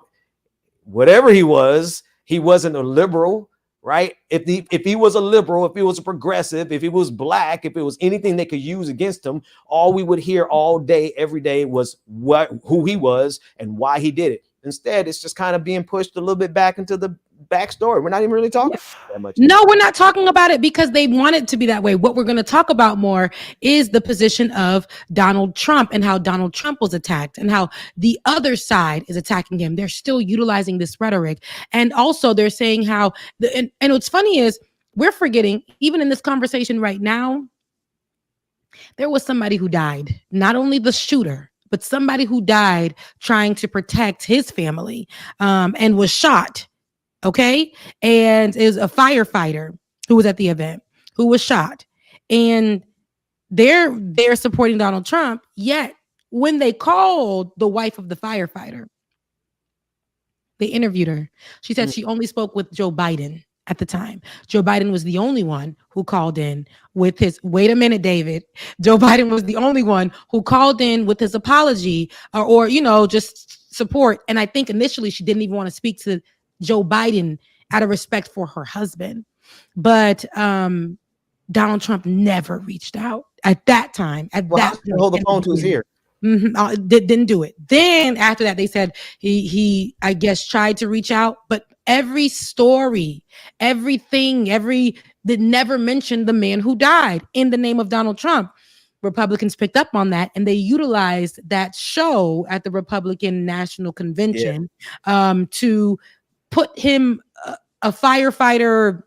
Whatever he wasn't a liberal, right? If he was a liberal, if he was a progressive, if he was black, if it was anything they could use against him, all we would hear all day, every day was who he was and why he did it. Instead, it's just kind of being pushed a little bit back into the backstory. We're not even really talking that much. No, we're not talking about it because they want it to be that way. What we're going to talk about more is the position of Donald Trump and how Donald Trump was attacked and how the other side is attacking him. They're still utilizing this rhetoric. And also they're saying how, and what's funny is we're forgetting, even in this conversation right now, there was somebody who died, not only the shooter, but somebody who died trying to protect his family and was shot. Okay. And is a firefighter who was at the event who was shot. And they're supporting Donald Trump. Yet when they called the wife of the firefighter, they interviewed her. She said she only spoke with Joe Biden at the time. Joe Biden was the only one who called in with his, wait a minute, David. Joe Biden was the only one who called in with his apology or just support. And I think initially she didn't even want to speak to Joe Biden out of respect for her husband. But Donald Trump never reached out at that time. Hold the phone to his ear. Didn't do it. Then after that, they said he I guess tried to reach out, but every story, that never mentioned the man who died in the name of Donald Trump. Republicans picked up on that and they utilized that show at the Republican National Convention to put him a firefighter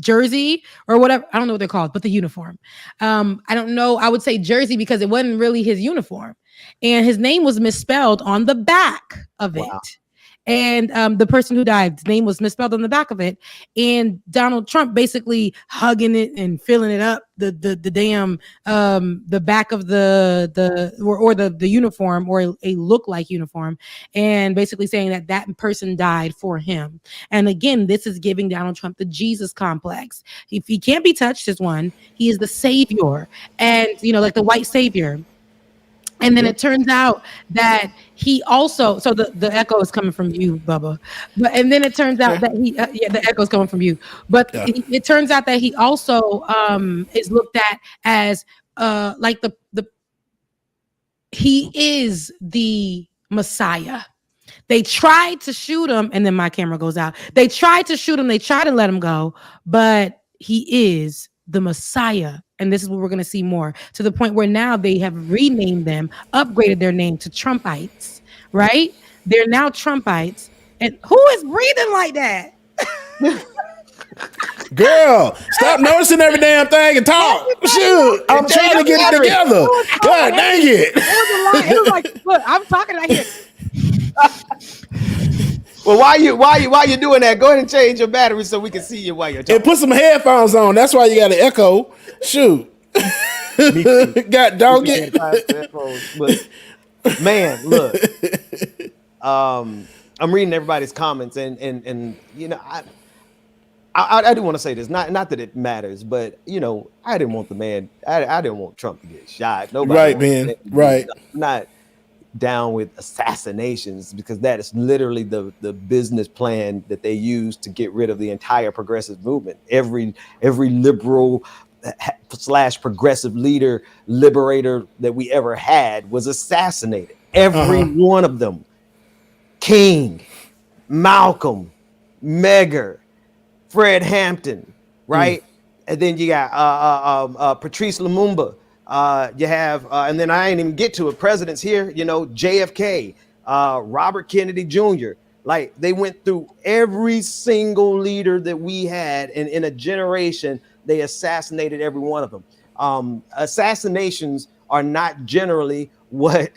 jersey or whatever. I don't know what they're called, but the uniform. I don't know. I would say jersey because it wasn't really his uniform. And his name was misspelled on the back of it. And the person who died, his name was misspelled on the back of it. And Donald Trump basically hugging it and filling it up, the damn the back of the uniform or a look-like uniform, and basically saying that person died for him. And again, this is giving Donald Trump the Jesus complex. If he can't be touched as one, he is the savior, and like the white savior. And then it turns out that he also, so the echo is coming from you, Bubba. And then it turns out that the echo is coming from you. But it turns out that he also is looked at as like he is the Messiah. They tried to shoot him, and then my camera goes out. They tried to shoot him. They tried to let him go, but he is the Messiah and this is what we're going to see more, to the point where now they have renamed them, upgraded their name to Trumpites, right? They're now Trumpites. And who is breathing like that? Girl, stop noticing every damn thing and talk. Shoot, I'm trying to get it together. God dang it. It was like, look, I'm talking right here. Well, while you doing that, go ahead and change your battery so we can see you while you're talking. And put some headphones on. That's why you got an echo. Shoot. God dog it. But man, look. I'm reading everybody's comments, and you know, I do want to say this, not that it matters, but you know, I didn't want the man. I didn't want Trump to get shot. Nobody, right, man, right. I'm not down with assassinations because that is literally the business plan that they use to get rid of the entire progressive movement. Every liberal / progressive leader, liberator that we ever had was assassinated. Every one of them. King, Malcolm, Medgar, Fred Hampton, right? And then you got Patrice Lumumba. You have, and then I ain't even get to it. Presidents here, you know, JFK, Robert Kennedy Jr. Like they went through every single leader that we had, and in a generation, they assassinated every one of them. Assassinations are not generally what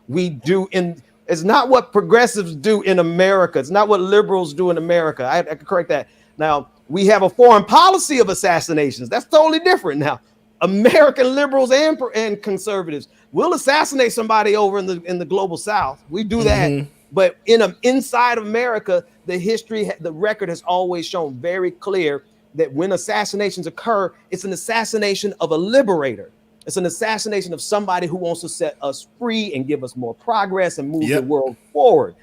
we do in. It's not what progressives do in America. It's not what liberals do in America. I can correct that. Now, we have a foreign policy of assassinations. That's totally different now. American liberals and conservatives will assassinate somebody over in the global South. We do that. But inside of America, the record has always shown very clear that when assassinations occur, it's an assassination of a liberator. It's an assassination of somebody who wants to set us free and give us more progress and move the world forward.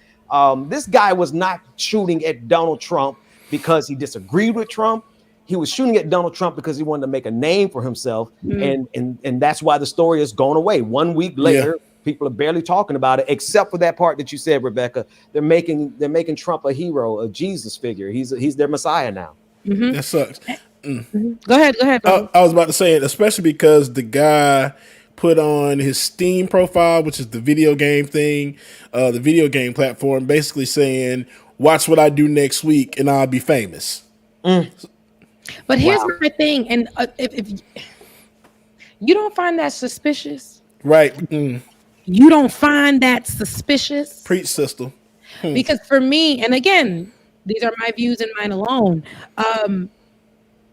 This guy was not shooting at Donald Trump because he disagreed with Trump. He was shooting at Donald Trump because he wanted to make a name for himself. And that's why the story has gone away. 1 week later, people are barely talking about it, except for that part that you said, Rebecca. They're making Trump a hero, a Jesus figure. He's their Messiah now. That sucks. Go ahead. I was about to say it, especially because the guy put on his Steam profile, which is the video game thing, the video game platform, basically saying, watch what I do next week and I'll be famous. But here's my thing. And if you don't find that suspicious, right? You don't find that suspicious? Preach, sister. Because for me, and again, these are my views and mine alone.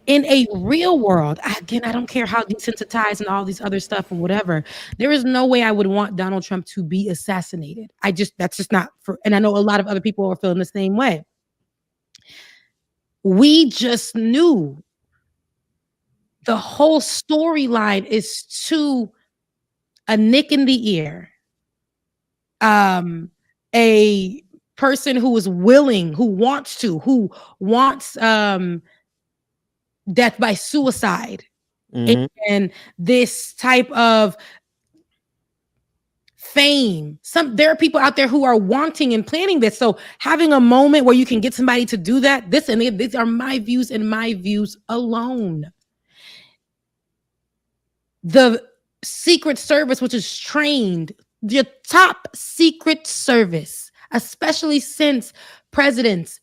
In a real world, I don't care how desensitized and all these other stuff and whatever. There is no way I would want Donald Trump to be assassinated. That's just not for, and I know a lot of other people are feeling the same way. We just knew the whole storyline is to a nick in the ear. A person who is willing, who wants death by suicide, and this type of fame. There are people out there who are wanting and planning this. So having a moment where you can get somebody to do that, these are my views and my views alone. The Secret Service, which is trained, the top Secret Service, especially since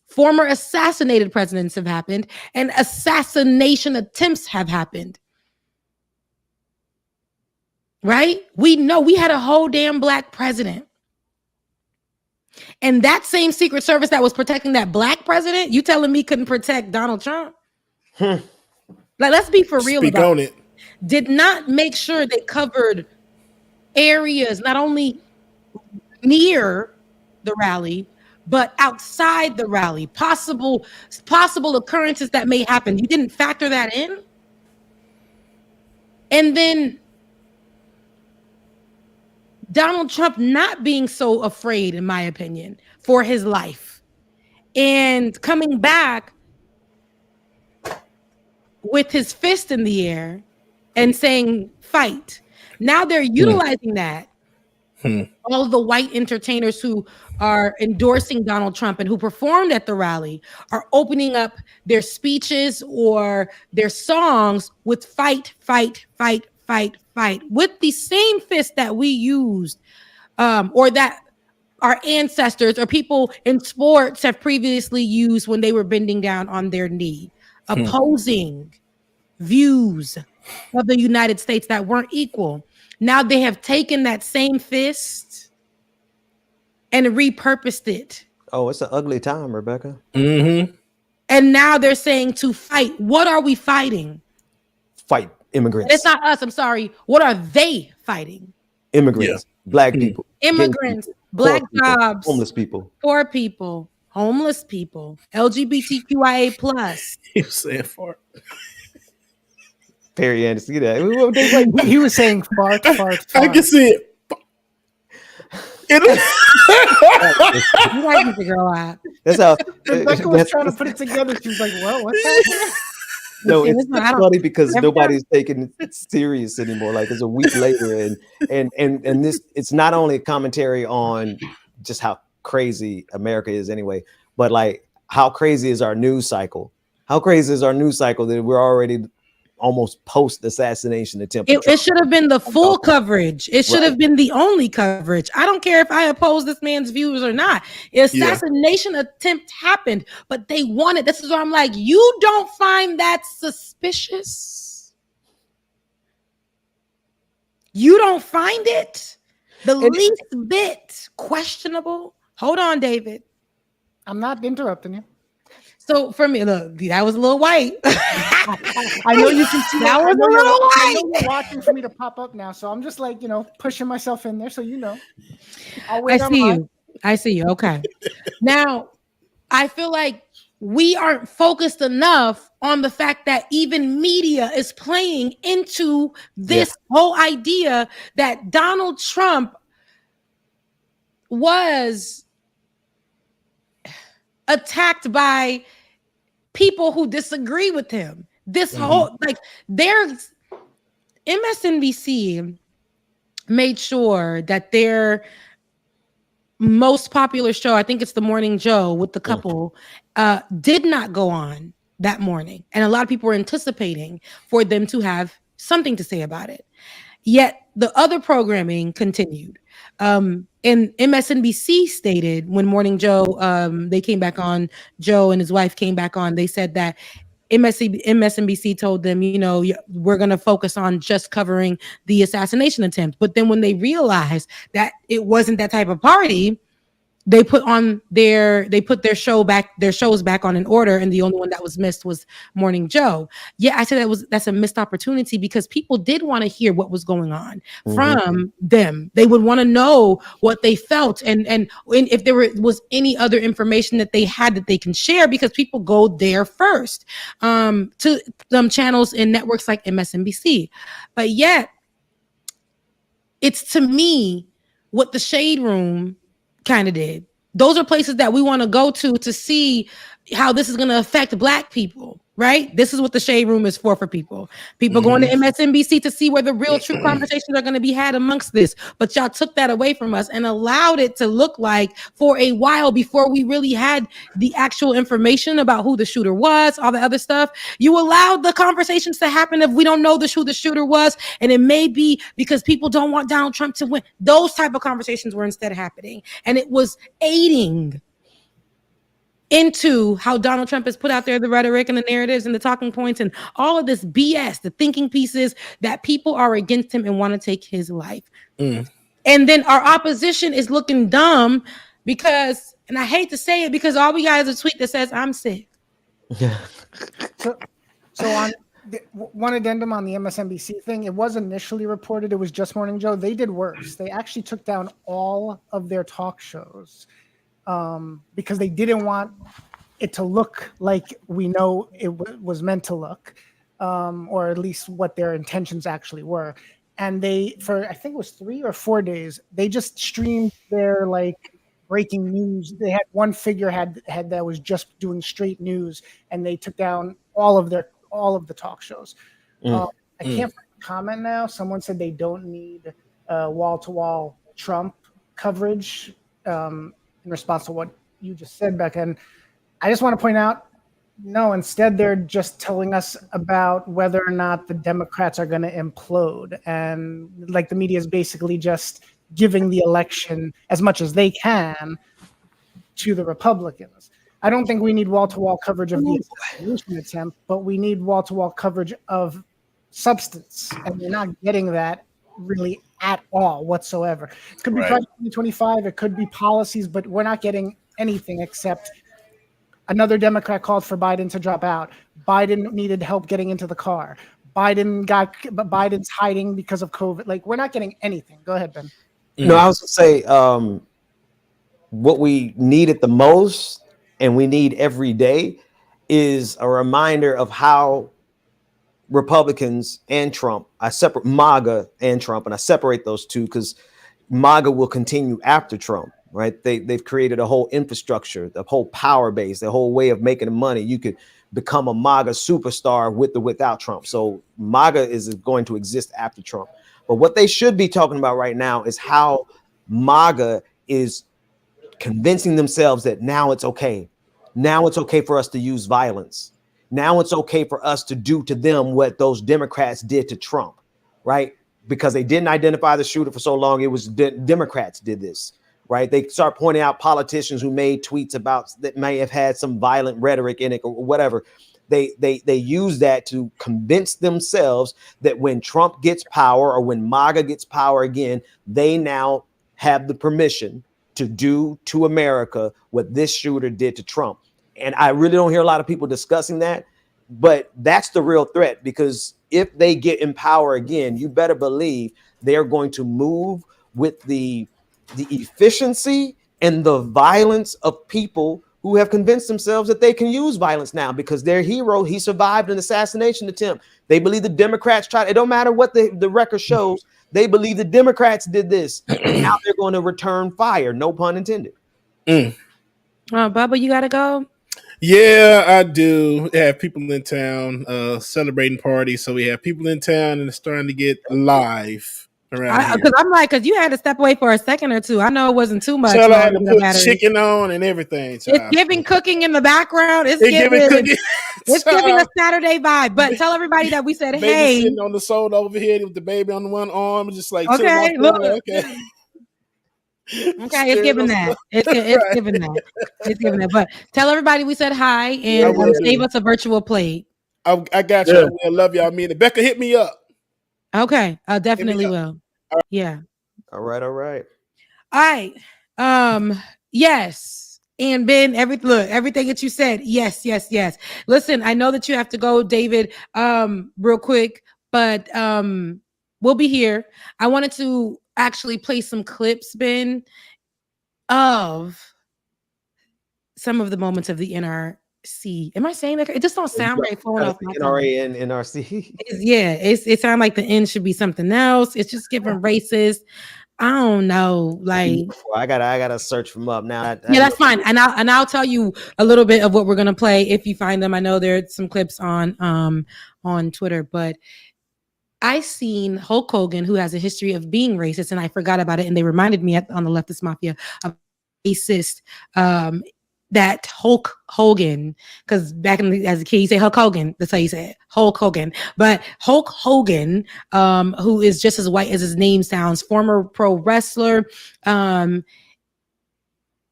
former assassinated presidents have happened and assassination attempts have happened. Right? We know we had a whole damn black president. And that same Secret Service that was protecting that black president, you telling me couldn't protect Donald Trump? Like, let's be for real about it. Did not make sure they covered areas not only near the rally, but outside the rally, possible occurrences that may happen. You didn't factor that in. And then Donald Trump not being so afraid, in my opinion, for his life and coming back with his fist in the air and saying, fight. Now they're utilizing that All of the white entertainers who are endorsing Donald Trump and who performed at the rally are opening up their speeches or their songs with fight, fight, fight, fight, fight, with the same fist that we used or that our ancestors or people in sports have previously used when they were bending down on their knee, opposing views of the United States that weren't equal. Now they have taken that same fist and repurposed it. Oh, it's an ugly time, Rebecca. Mm-hmm. And now they're saying to fight. What are we fighting? Fight immigrants. It's not us. I'm sorry. What are they fighting? Immigrants, black people, Immigrants, gay people, black poor people, jobs, homeless people, poor people, homeless people, LGBTQIA plus. He was saying fart. Perry Anderson. See that? He was saying fart, fart, fart. I can see it. You like to grow up. That's how. Rebecca was trying to put it together. She was like, "Well, what's happening?" No, it's I don't- funny because Every nobody's taking it serious anymore. Like it's a week later, and this it's not only a commentary on just how crazy America is anyway, but like how crazy is our news cycle? How crazy is our news cycle that we're already almost post assassination attempt? It should have been the full coverage. It should have been the only coverage. I don't care if I oppose this man's views or not. Assassination attempt happened, but they wanted. This is where I'm like, you don't find that suspicious? You don't find it the least bit questionable? Hold on, David. I'm not interrupting you. So for me, look, that was a little white. I know you can see That was a little I know white. you're watching for me to pop up now, so I'm just like pushing myself in there, so I'll I wait on see mine. you. I see you. Okay. Now, I feel like we aren't focused enough on the fact that even media is playing into this whole idea that Donald Trump was attacked by people who disagree with him. This whole there's MSNBC made sure that their most popular show, I think it's The Morning Joe with the couple, did not go on that morning. And a lot of people were anticipating for them to have something to say about it. Yet the other programming continued. And MSNBC stated when Morning Joe, they came back on, Joe and his wife came back on, they said that MSNBC told them, we're going to focus on just covering the assassination attempt. But then when they realized that it wasn't that type of party, they put their shows back on in order, and the only one that was missed was Morning Joe. Yeah, I said that's a missed opportunity because people did want to hear what was going on from them. They would want to know what they felt and if there was any other information that they had that they can share, because people go there first to some channels and networks like MSNBC. But yet, it's to me what the Shade Room kind of did. Those are places that we want to go to see how this is going to affect Black people, right? This is what the Shade Room is for people. People going to MSNBC to see where the real true conversations are going to be had amongst this. But y'all took that away from us and allowed it to look like for a while before we really had the actual information about who the shooter was, all the other stuff. You allowed the conversations to happen if we don't know who the shooter was. And it may be because people don't want Donald Trump to win. Those type of conversations were instead happening. And it was aiding into how Donald Trump has put out there the rhetoric and the narratives and the talking points and all of this BS, the thinking pieces that people are against him and want to take his life. And then our opposition is looking dumb because, and I hate to say it, because all we got is a tweet that says, I'm sick. So on one addendum on the MSNBC thing, it was initially reported it was just Morning Joe. They did worse. They actually took down all of their talk shows. Because they didn't want it to look like we know it was meant to look, or at least what their intentions actually were. And for I think it was 3 or 4 days, they just streamed their breaking news. They had one figurehead that was just doing straight news, and they took down all of the talk shows. I can't find a comment now. Someone said they don't need wall-to-wall Trump coverage in response to what you just said, Becca. And I just want to point out, no, instead they're just telling us about whether or not the Democrats are going to implode. And like the media is basically just giving the election as much as they can to the Republicans. I don't think we need wall-to-wall coverage of the assassination attempt, but we need wall-to-wall coverage of substance. And we're not getting that really at all whatsoever. It could be Project 2025, it could be policies, but we're not getting anything except another Democrat called for Biden to drop out. Biden needed help getting into the car. Biden's hiding because of COVID. Like, we're not getting anything. Go ahead, Ben. No, I was going to say what we needed the most and we need every day is a reminder of how Republicans and Trump, I separate MAGA and Trump, and I separate those two because MAGA will continue after Trump. Right. They've created a whole infrastructure, the whole power base, the whole way of making money. You could become a MAGA superstar with or without Trump. So MAGA is going to exist after Trump. But what they should be talking about right now is how MAGA is convincing themselves that now it's okay. Now it's okay for us to use violence. Now it's okay for us to do to them what those Democrats did to Trump. Right. Because they didn't identify the shooter for so long. It was Democrats did this. Right, they start pointing out politicians who made tweets about that may have had some violent rhetoric in it or whatever. They use that to convince themselves that when Trump gets power or when MAGA gets power again, they now have the permission to do to America what this shooter did to Trump. And I really don't hear a lot of people discussing that, but that's the real threat, because if they get in power again, you better believe they're going to move with the efficiency and the violence of people who have convinced themselves that they can use violence now because their hero, he survived an assassination attempt. They believe the Democrats tried. It don't matter what the record shows. They believe the Democrats did this. Now they're going to return fire. No pun intended. Bubba, you got to go? Yeah, I do. We have people in town celebrating parties. So we have people in town and it's starting to get live. Because you had to step away for a second or two. I know it wasn't too much. So I had to put chicken on and everything. Child. It's giving cooking in the background. It's giving a Saturday vibe. But tell everybody that we said, baby hey. Sitting on the sofa over here with the baby on one arm, just like okay, look. Okay, it's giving that. It's giving that. It's giving that. But tell everybody we said hi and save us a virtual plate. I got you. I love y'all. Becca, hit me up. Okay, I definitely will. Right. Yeah. All right. All right. Yes. And Ben, everything that you said. Yes. Listen, I know that you have to go, David, real quick, but we'll be here. I wanted to actually play some clips, Ben, of some of the moments of the NRC. Am I saying that? It just don't sound right. Flowing off my NRA and NRC. It sounds like the N should be something else. It's just giving racist. I don't know. Like I gotta search them up now. That's fine. And I'll tell you a little bit of what we're gonna play if you find them. I know there's some clips on Twitter, but I seen Hulk Hogan, who has a history of being racist, and I forgot about it, and they reminded me on the Leftist Mafia of racist. That Hulk Hogan, because as a kid you say Hulk Hogan, that's how you say it, Hulk Hogan. But Hulk Hogan, who is just as white as his name sounds, former pro wrestler,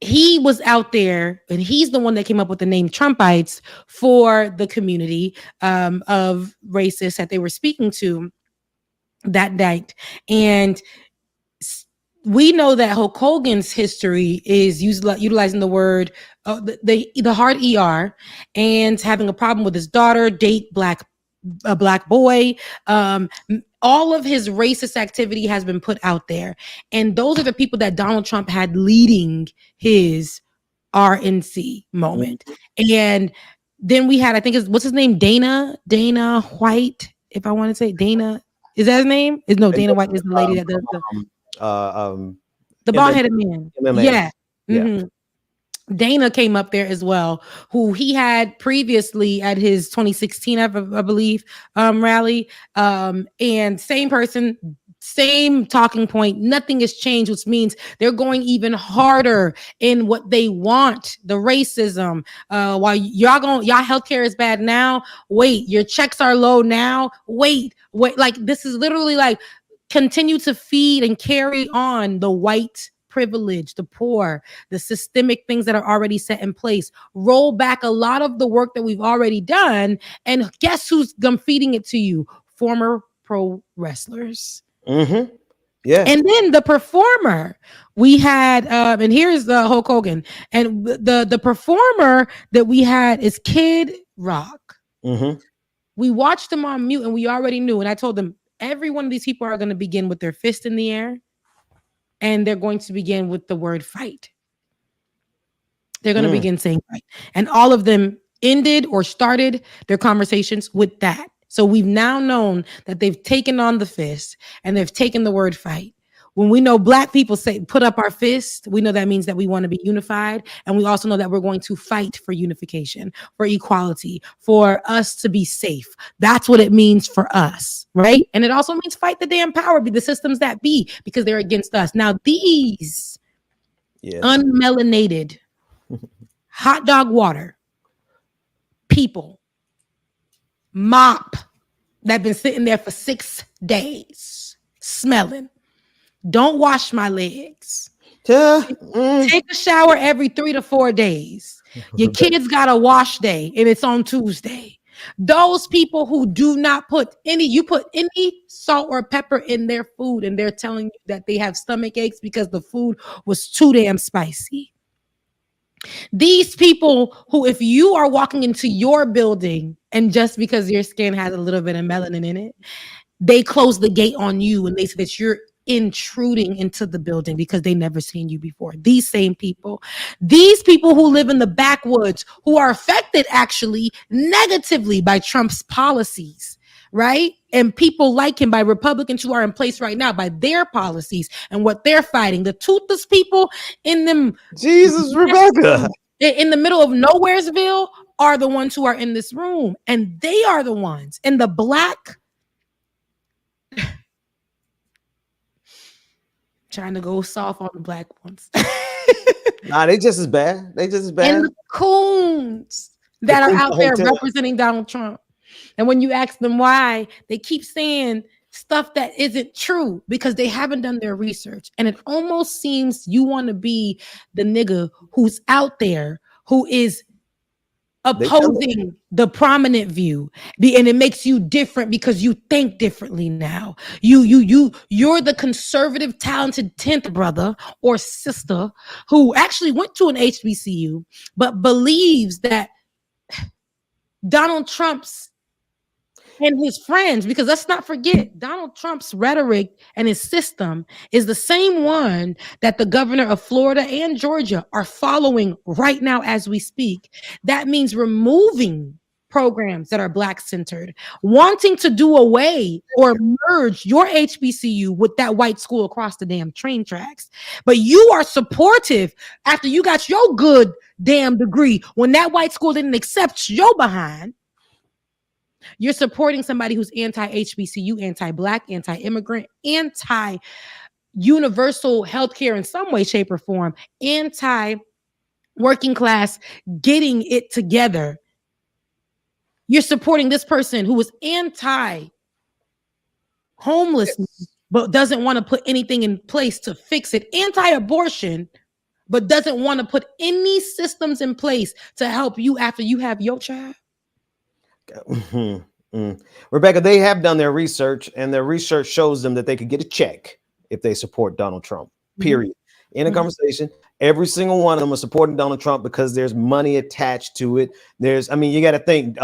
he was out there, and he's the one that came up with the name Trumpites for the community of racists that they were speaking to that night. And we know that Hulk Hogan's history is utilizing the word, the hard ER, and having a problem with his daughter, date a black boy. All of his racist activity has been put out there. And those are the people that Donald Trump had leading his RNC moment. And then we had, I think what's his name? Dana White, if I want to say Dana. Is that his name? Dana White is the lady that does the bald-headed man. MMA. Yeah. Mm-hmm. Dana came up there as well, who he had previously at his 2016, I believe, rally. And same person Same talking point. Nothing has changed, which means they're going even harder in what they want. The racism. While y'all healthcare is bad now. Wait, your checks are low now. Wait. Like this is literally like continue to feed and carry on the white privilege, the poor, the systemic things that are already set in place. Roll back a lot of the work that we've already done, and guess who's feeding it to you? Former pro wrestlers. Mm-hmm. Yeah. And then the performer we had, and here's the Hulk Hogan, and the performer that we had is Kid Rock. Mm-hmm. We watched them on mute, and we already knew. And I told them every one of these people are going to begin with their fist in the air, and they're going to begin with the word fight. They're going to begin saying fight, and all of them ended or started their conversations with that. So we've now known that they've taken on the fist and they've taken the word fight. When we know Black people say, put up our fist, we know that means that we want to be unified. And we also know that we're going to fight for unification, for equality, for us to be safe. That's what it means for us, right? And it also means fight the damn power, be the systems that be, because they're against us. Now, these unmelanated hot dog water people, mop that been sitting there for 6 days smelling, don't wash my legs, take a shower every 3 to 4 days, your kids got a wash day and it's on Tuesday. Those people who do not put any salt or pepper in their food, and they're telling you that they have stomach aches because the food was too damn spicy. These people who, if you are walking into your building and just because your skin has a little bit of melanin in it, they close the gate on you and they say that you're intruding into the building because they never seen you before. These same people, these people who live in the backwoods, who are affected actually negatively by Trump's policies, right? And people like him, by Republicans who are in place right now, by their policies and what they're fighting. The toothless people in them, Jesus, Rebecca, in the middle of Nowheresville are the ones who are in this room. And they are the ones in the Black, trying to go soft on the Black ones. Nah, they just as bad. They just as bad. And the coons that are out there representing Donald Trump. And when you ask them why, they keep saying stuff that isn't true because they haven't done their research. And it almost seems you want to be the nigga who's out there who is opposing the prominent view, and it makes you different because you think differently now. You're the conservative, talented 10th brother or sister who actually went to an HBCU but believes that Donald Trump's and his friends, because let's not forget, Donald Trump's rhetoric and his system is the same one that the governor of Florida and Georgia are following right now as we speak. That means removing programs that are Black centered, wanting to do away or merge your HBCU with that white school across the damn train tracks. But you are supportive after you got your good damn degree when that white school didn't accept your behind. You're supporting somebody who's anti-HBCU, anti-Black, anti-immigrant, anti-universal healthcare in some way, shape, or form, anti-working class getting it together. You're supporting this person who is anti-homelessness, but doesn't want to put anything in place to fix it, anti-abortion, but doesn't want to put any systems in place to help you after you have your child. Rebecca, they have done their research, and their research shows them that they could get a check if they support Donald Trump, period. In a conversation, every single one of them are supporting Donald Trump because there's money attached to it. You got to think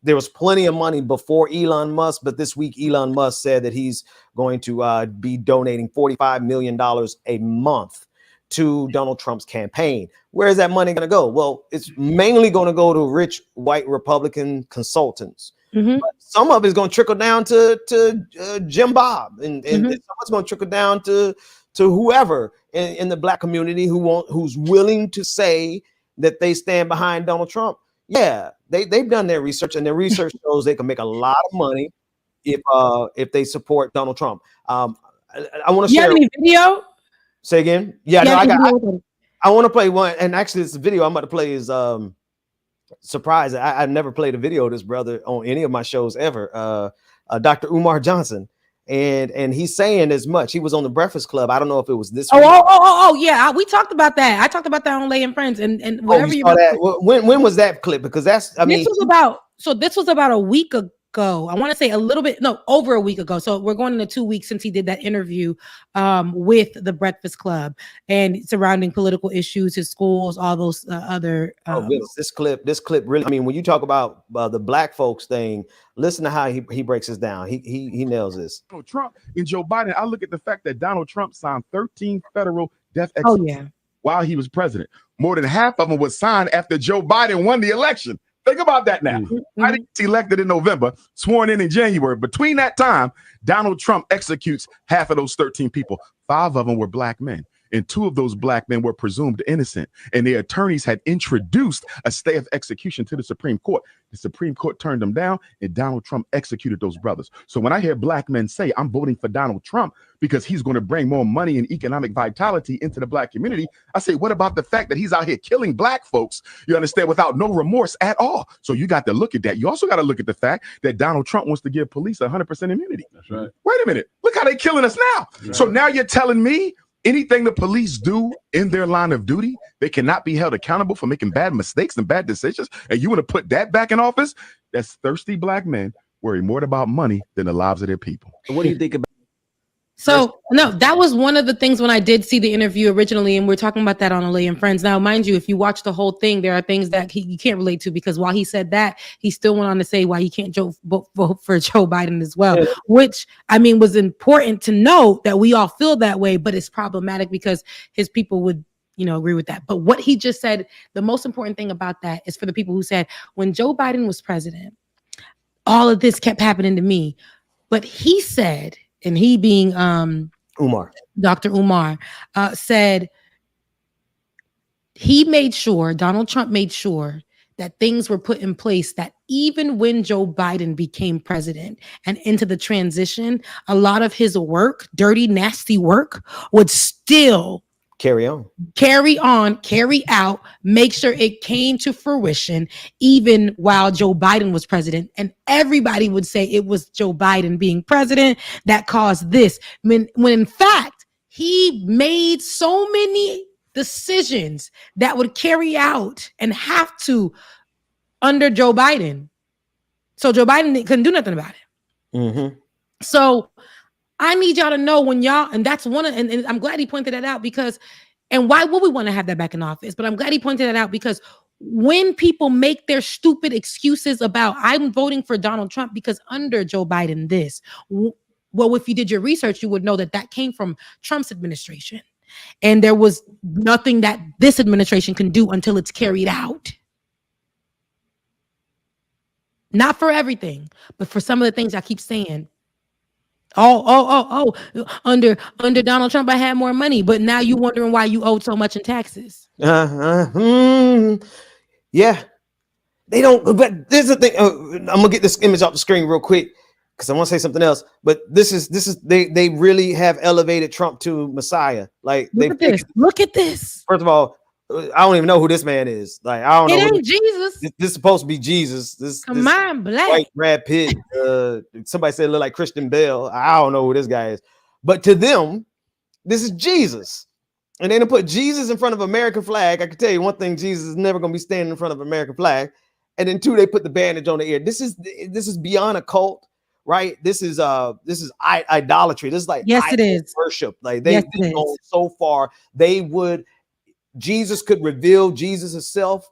there was plenty of money before Elon Musk, but this week Elon Musk said that he's going to be donating $45 million a month to Donald Trump's campaign. Where is that money going to go? Well, it's mainly going to go to rich white Republican consultants. But some of it is going to trickle down to Jim Bob, and some of it's going to trickle down to whoever in the Black community who's willing to say that they stand behind Donald Trump. Yeah, they've done their research, and their research shows they can make a lot of money if they support Donald Trump. I want to You share. have any video? Say again. Yeah, You no, have any I video? want to play one, and actually, this video I'm about to play is surprise. I've never played a video of this brother on any of my shows ever. Dr. Umar Johnson, and he's saying as much. He was on the Breakfast Club. I don't know if it was this week. Oh, yeah. We talked about that. I talked about that on Lay and Friends, and whatever you saw that. When was that clip? Because that's this was about a week ago. I want to say over a week ago. So we're going into 2 weeks since he did that interview with the Breakfast Club and surrounding political issues, his schools, all those other. This clip really. I mean, when you talk about the black folks thing, listen to how he breaks this down. He nails this. Donald Trump and Joe Biden. I look at the fact that Donald Trump signed 13 federal death executions while he was president. More than half of them was signed after Joe Biden won the election. Think about that now. Biden was elected in November, sworn in January. Between that time, Donald Trump executes half of those 13 people. 5 of them were black men. And 2 of those black men were presumed innocent. And the attorneys had introduced a stay of execution to the Supreme Court. The Supreme Court turned them down, and Donald Trump executed those brothers. So when I hear black men say, I'm voting for Donald Trump because he's going to bring more money and economic vitality into the black community, I say, what about the fact that he's out here killing black folks, you understand, without no remorse at all? So you got to look at that. You also got to look at the fact that Donald Trump wants to give police 100% immunity. That's right. Wait a minute. Look how they're killing us now. Right. So now you're telling me anything the police do in their line of duty, they cannot be held accountable for making bad mistakes and bad decisions. And you want to put that back in office? That's thirsty black men worry more about money than the lives of their people. What do you think about? So no, that was one of the things when I did see the interview originally, and we're talking about that on Lay and Friends. Now, mind you, if you watch the whole thing, there are things that you can't relate to, because while he said that, he still went on to say why he can't vote for Joe Biden as well, which I mean was important to know that we all feel that way, but it's problematic because his people would agree with that. But what he just said, the most important thing about that is for the people who said when Joe Biden was president, all of this kept happening to me. But he said, and he being Umar, Dr. Umar, said Donald Trump made sure that things were put in place that even when Joe Biden became president and into the transition, a lot of his work, dirty, nasty work, would still carry out, make sure it came to fruition, even while Joe Biden was president. And everybody would say it was Joe Biden being president that caused this. When in fact, he made so many decisions that would carry out and have to under Joe Biden. So Joe Biden couldn't do nothing about it. Mm-hmm. So I need y'all to know when y'all, and that's and I'm glad he pointed that out because, and why would we want to have that back in office? But I'm glad he pointed that out because when people make their stupid excuses about I'm voting for Donald Trump because under Joe Biden well, if you did your research, you would know that came from Trump's administration. And there was nothing that this administration can do until it's carried out. Not for everything, but for some of the things I keep saying. Under Donald Trump, I had more money, but now you wondering why you owed so much in taxes. Yeah, they don't. But there's the thing. I'm gonna get this image off the screen real quick because I want to say something else. But this is they really have elevated Trump to Messiah. Like Look at this. First of all, I don't even know who this man is. Like I don't know. It ain't Jesus. This is supposed to be Jesus. This on, black. White Brad Pitt. Somebody said it looked like Christian Bale. I don't know who this guy is. But to them, this is Jesus. And they didn't put Jesus in front of American flag. I can tell you one thing: Jesus is never going to be standing in front of American flag. And then 2, they put the bandage on the ear. This is beyond a cult, right? This is idolatry. This is like it is worship. Like they've gone so far. Jesus could reveal Jesus himself,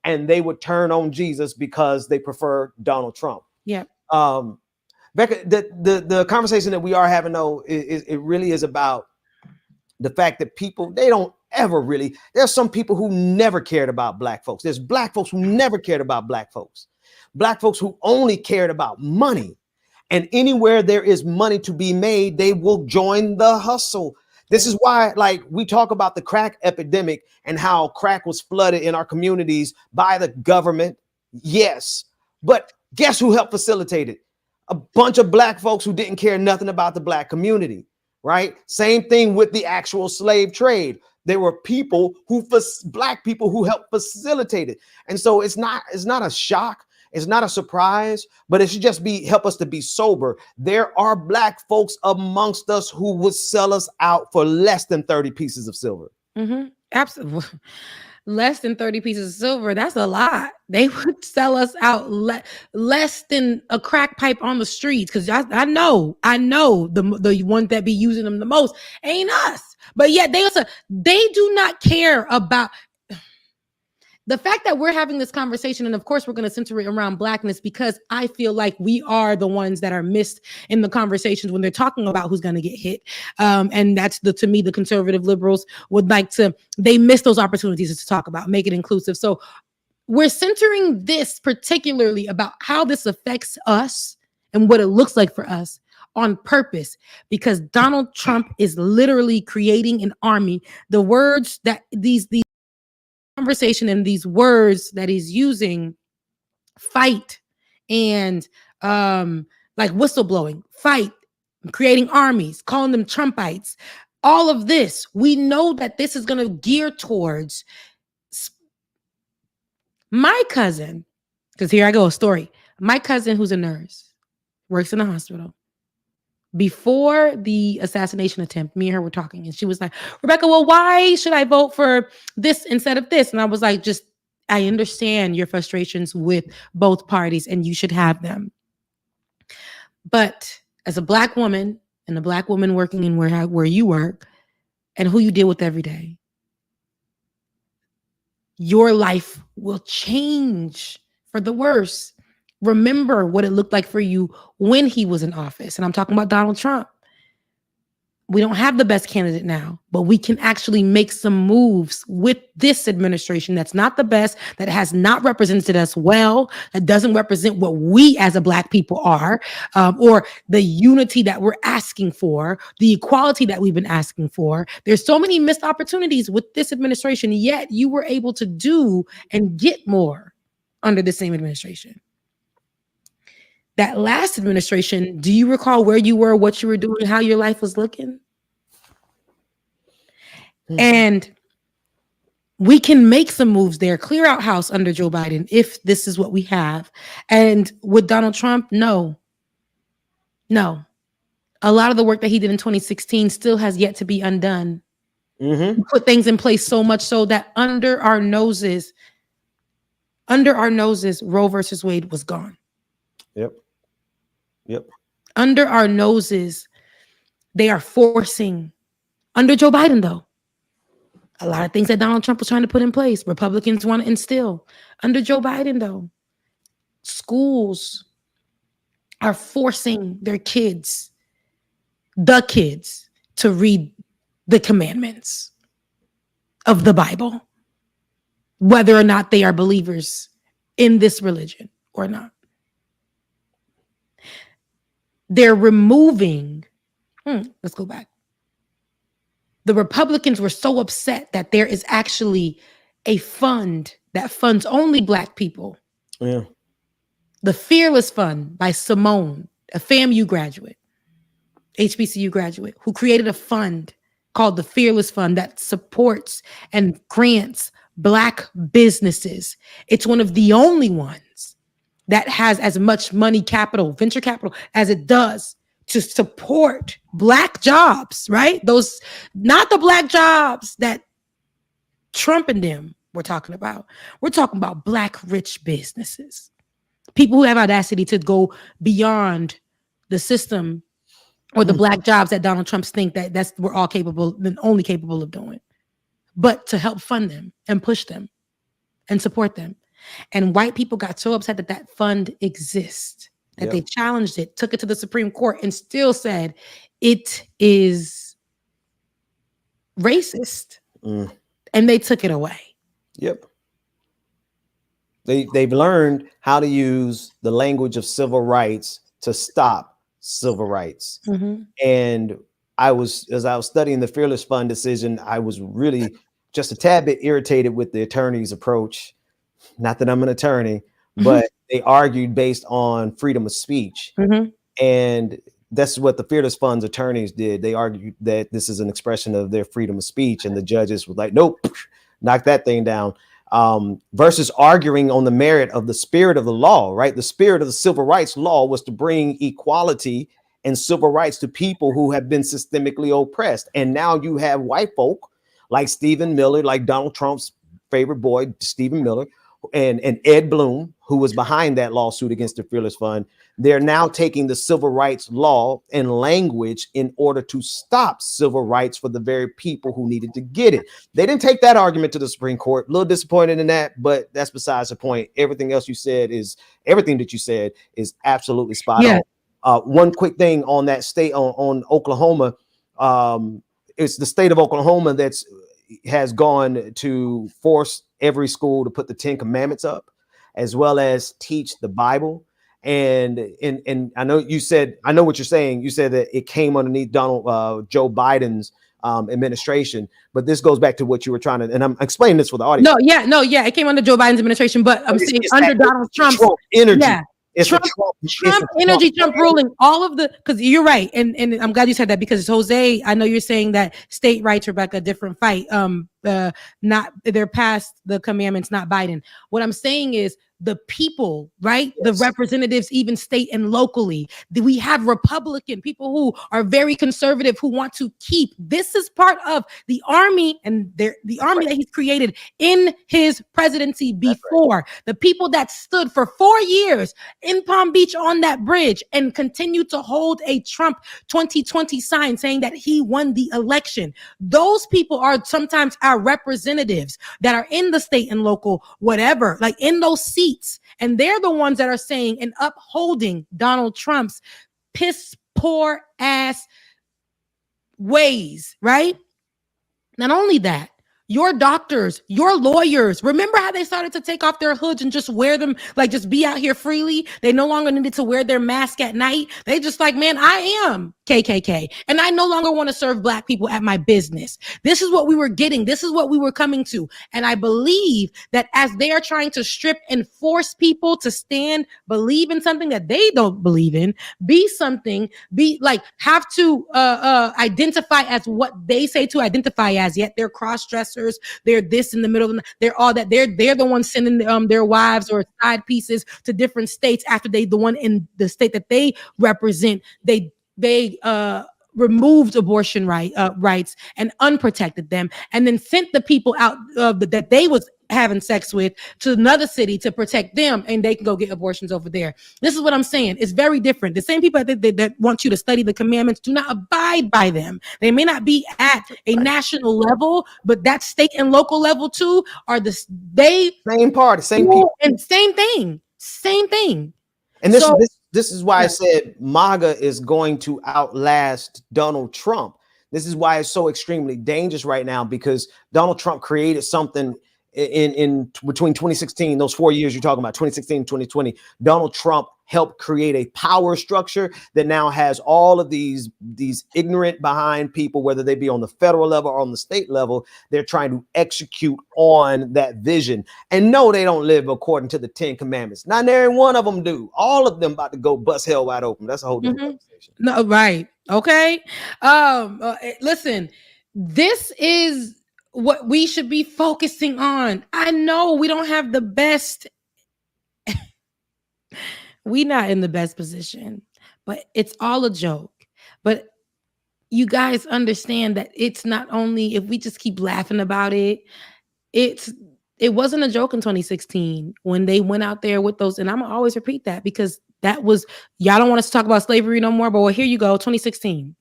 and they would turn on Jesus because they prefer Donald Trump. Yeah. Becca, the conversation that we are having though, it really is about the fact that people, they don't ever really, there's some people who never cared about black folks. There's black folks who never cared about black folks who only cared about money. And anywhere there is money to be made, they will join the hustle. This is why, like, we talk about the crack epidemic and how crack was flooded in our communities by the government. Yes. But guess who helped facilitate it? a bunch of black folks who didn't care nothing about the black community, right? Same thing with the actual slave trade. There were people black people who helped facilitate it. And so it's not a shock. It's not a surprise, but it should just help us to be sober. There are black folks amongst us who would sell us out for less than 30 pieces of silver. Mm-hmm. Absolutely. Less than 30 pieces of silver. That's a lot. They would sell us out less than a crack pipe on the streets. Cause I know the ones that be using them the most ain't us, but yet they do not care about the fact that we're having this conversation. And of course we're going to center it around blackness, because I feel like we are the ones that are missed in the conversations when they're talking about who's going to get hit. And that's to me, the conservative liberals would like they miss those opportunities to talk about, make it inclusive. So we're centering this particularly about how this affects us and what it looks like for us on purpose, because Donald Trump is literally creating an army. The words that these conversation and these words that he's using, fight and like whistleblowing, fight, creating armies, calling them Trumpites, all of this, we know that this is going to gear towards my cousin, because here I go, a story. My cousin, who's a nurse, works in a hospital. Before the assassination attempt, me and her were talking, and she was like, Rebecca, well, why should I vote for this instead of this? And I was like, I understand your frustrations with both parties, and you should have them. But as a black woman, and a black woman working in where you work, and who you deal with every day, your life will change for the worse. Remember what it looked like for you when he was in office. And I'm talking about Donald Trump. We don't have the best candidate now, but we can actually make some moves with this administration that's not the best, that has not represented us well, that doesn't represent what we as a black people are, or the unity that we're asking for, the equality that we've been asking for. There's so many missed opportunities with this administration, yet you were able to do and get more under the same administration. That last administration, do you recall where you were, what you were doing, how your life was looking? And we can make some moves there, clear out house under Joe Biden, if this is what we have. And with Donald Trump, no. A lot of the work that he did in 2016 still has yet to be undone. Mm-hmm. Put things in place so much so that under our noses, Roe versus Wade was gone. Yep. Under our noses, they are forcing, under Joe Biden, though, a lot of things that Donald Trump was trying to put in place, Republicans want to instill. Under Joe Biden, though, schools are forcing their kids, to read the commandments of the Bible, whether or not they are believers in this religion or not. They're removing, let's go back. The Republicans were so upset that there is actually a fund that funds only Black people. Yeah. The Fearless Fund by Simone, a FAMU graduate, HBCU graduate, who created a fund called the Fearless Fund that supports and grants Black businesses. It's one of the only ones that has as much money capital, venture capital, as it does to support Black jobs, right? Those, not the Black jobs that Trump and them were talking about. We're talking about Black rich businesses. People who have audacity to go beyond the system or the Black jobs that Donald Trump think that's we're all capable and only capable of doing, but to help fund them and push them and support them. And white people got so upset that that fund exists that they challenged it, took it to the Supreme Court, and still said it is racist. And they took it away. Yep. They've learned how to use the language of civil rights to stop civil rights. Mm-hmm. And as I was studying the Fearless Fund decision, I was really just a tad bit irritated with the attorney's approach. Not that I'm an attorney, but they argued based on freedom of speech. Mm-hmm. And that's what the Fearless Fund's attorneys did. They argued that this is an expression of their freedom of speech, and the judges were like, nope, knock that thing down. Versus arguing on the merit of the spirit of the law, right? The spirit of the civil rights law was to bring equality and civil rights to people who have been systemically oppressed. And now you have white folk like Stephen Miller, like Donald Trump's favorite boy, Stephen Miller, and Ed Bloom, who was behind that lawsuit against the Fearless Fund. They're now taking the civil rights law and language in order to stop civil rights for the very people who needed to get it. They didn't take that argument to the Supreme Court. A little disappointed in that, but that's besides the point. Everything that you said is absolutely spot on. One quick thing on that state, on Oklahoma. It's the state of Oklahoma has gone to force every school to put the 10 Commandments up, as well as teach the Bible. And I know you said, I know what you're saying. You said that it came underneath Joe Biden's administration, but this goes back to what you were trying to, and I'm explaining this for the audience. No, it came under Joe Biden's administration, but I'm saying under Donald Trump's energy. Yeah. It's Trump energy, Trump ruling, all of the, because you're right, and I'm glad you said that, because Jose, I know you're saying that state rights, Rebecca, different fight. Not, they're past the commandments, not Biden. What I'm saying is the people, right? Yes. The representatives, even state and locally. We have Republican people who are very conservative, who want to keep. This is part of the army, and the army that he's created in his presidency before. The people that stood for 4 years in Palm Beach on that bridge and continue to hold a Trump 2020 sign saying that he won the election. Those people are sometimes our representatives that are in the state and local, whatever, like in those seats. And they're the ones that are saying and upholding Donald Trump's piss poor ass ways, right? Not only that, your doctors, your lawyers, remember how they started to take off their hoods and just wear them, like just be out here freely? They no longer needed to wear their mask at night. They just like, man, I am KKK, and I no longer want to serve Black people at my business. This is what we were getting. This is what we were coming to. And I believe that as they are trying to strip and force people to stand, believe in something that they don't believe in, be something, be like, have to identify as what they say to identify as, yet they're cross-dressers. They're this in the middle. They're all that. They're the ones sending their wives or side pieces to different states after the one in the state that they represent. They removed abortion rights and unprotected them, and then sent the people out that they was having sex with to another city to protect them, and they can go get abortions over there. This is what I'm saying. It's very different. The same people that want you to study the commandments do not abide by them. They may not be at a national level, but that state and local level too are same party, same people, and same thing. And this is why I said MAGA is going to outlast Donald Trump. This is why it's so extremely dangerous right now, because Donald Trump created something in between 2016, those 4 years you're talking about, 2016 and 2020. Donald Trump helped create a power structure that now has all of these ignorant behind people, whether they be on the federal level or on the state level. They're trying to execute on that vision. And no, they don't live according to the 10 Commandments. Not every one of them do. All of them about to go bust hell wide open. That's a whole different conversation. No, right. Okay. Listen, this is what we should be focusing on. I know we don't have the best. We're not in the best position, but it's all a joke. But you guys understand that it's not only, if we just keep laughing about it, it wasn't a joke in 2016 when they went out there with those. And I'm gonna always repeat that, because that was, y'all don't want us to talk about slavery no more, but well, here you go, 2016,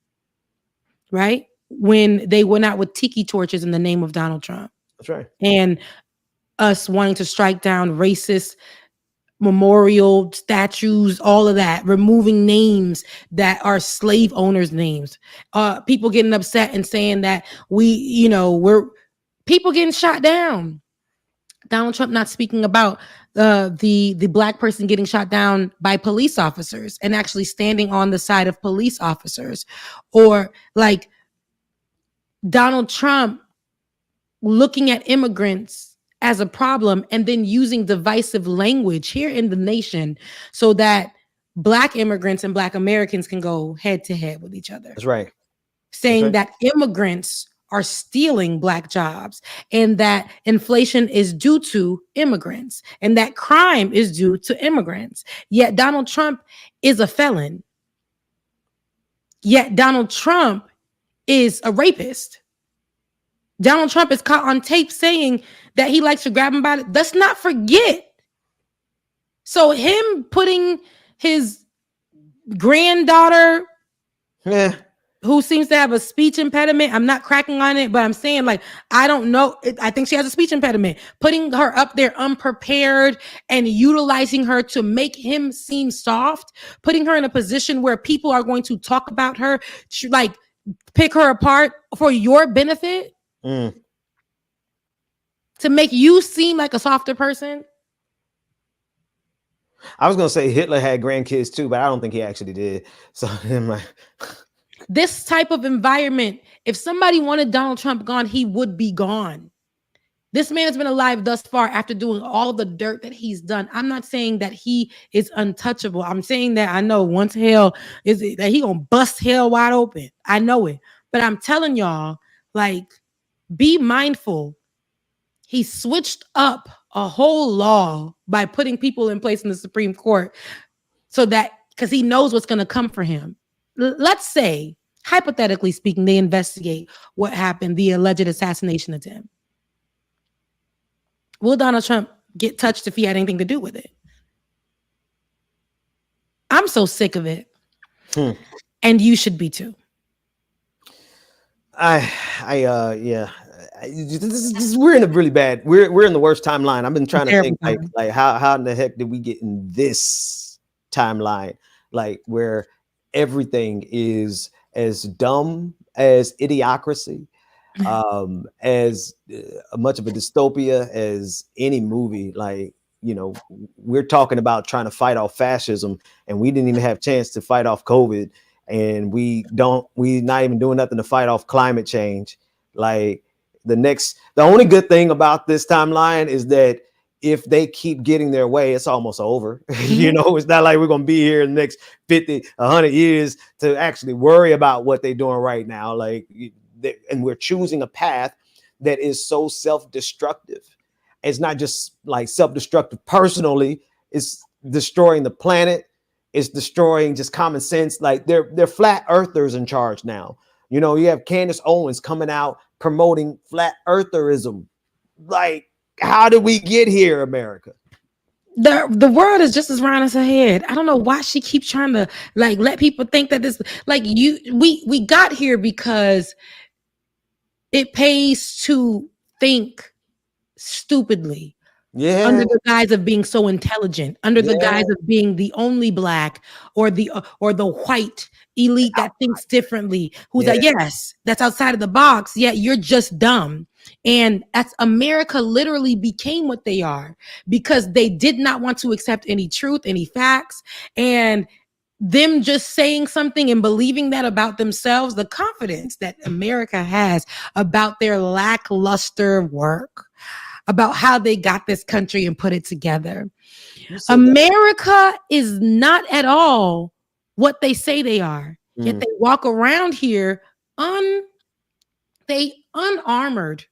right? When they went out with tiki torches in the name of Donald Trump. That's right. And us wanting to strike down racist memorial statues, all of that, removing names that are slave owners' names. People getting upset and saying that we're people getting shot down. Donald Trump not speaking about the Black person getting shot down by police officers and actually standing on the side of police officers, or like Donald Trump looking at immigrants as a problem and then using divisive language here in the nation so that Black immigrants and Black Americans can go head to head with each other. That's right. Saying that immigrants are stealing Black jobs and that inflation is due to immigrants and that crime is due to immigrants. Yet Donald Trump is a felon. Yet Donald Trump is a rapist. Donald Trump is caught on tape saying that he likes to grab him by the... Let's not forget. So him putting his granddaughter, who seems to have a speech impediment, I'm not cracking on it, but I'm saying, like, I don't know. I think she has a speech impediment. Putting her up there unprepared and utilizing her to make him seem soft, putting her in a position where people are going to talk about her, like pick her apart for your benefit, to make you seem like a softer person. I was gonna say Hitler had grandkids too, but I don't think he actually did. So this type of environment, if somebody wanted Donald Trump gone, he would be gone. This man has been alive thus far after doing all the dirt that he's done. I'm not saying that he is untouchable. I'm saying that I know once hell is that he gonna bust hell wide open. I know it, but I'm telling y'all, like, be mindful. He switched up a whole law by putting people in place in the Supreme Court so that, because he knows what's going to come for him. Let's say, hypothetically speaking, they investigate what happened, the alleged assassination attempt. Will Donald Trump get touched if he had anything to do with it? I'm so sick of it. And you should be too. Yeah. We're in a really bad. We're in the worst timeline. I've been trying to think like how in the heck did we get in this timeline, like where everything is as dumb as Idiocracy, as much of a dystopia as any movie. Like, you know, we're talking about trying to fight off fascism, and we didn't even have a chance to fight off COVID, and we're not even doing nothing to fight off climate change. Like, the only good thing about this timeline is that if they keep getting their way, it's almost over. You know, it's not like we're going to be here in the next 50, 100 years to actually worry about what they're doing right now. Like, and we're choosing a path that is so self-destructive. It's not just like self-destructive personally. It's destroying the planet. It's destroying just common sense. Like, they're flat earthers in charge now. You know, you have Candace Owens coming out promoting flat eartherism. Like, how did we get here, America? The world is just as round as her head. I don't know why she keeps trying to like let people think that this, like, we got here because it pays to think stupidly. Yeah. Under the guise of being so intelligent, under the guise of being the only Black or the white elite that thinks differently, who's like, yes, that's outside of the box, yet you're just dumb. And that's America literally became what they are because they did not want to accept any truth, any facts, and them just saying something and believing that about themselves, the confidence that America has about their lackluster work, about how they got this country and put it together. America is not at all what they say they are. Yet they walk around here unarmored.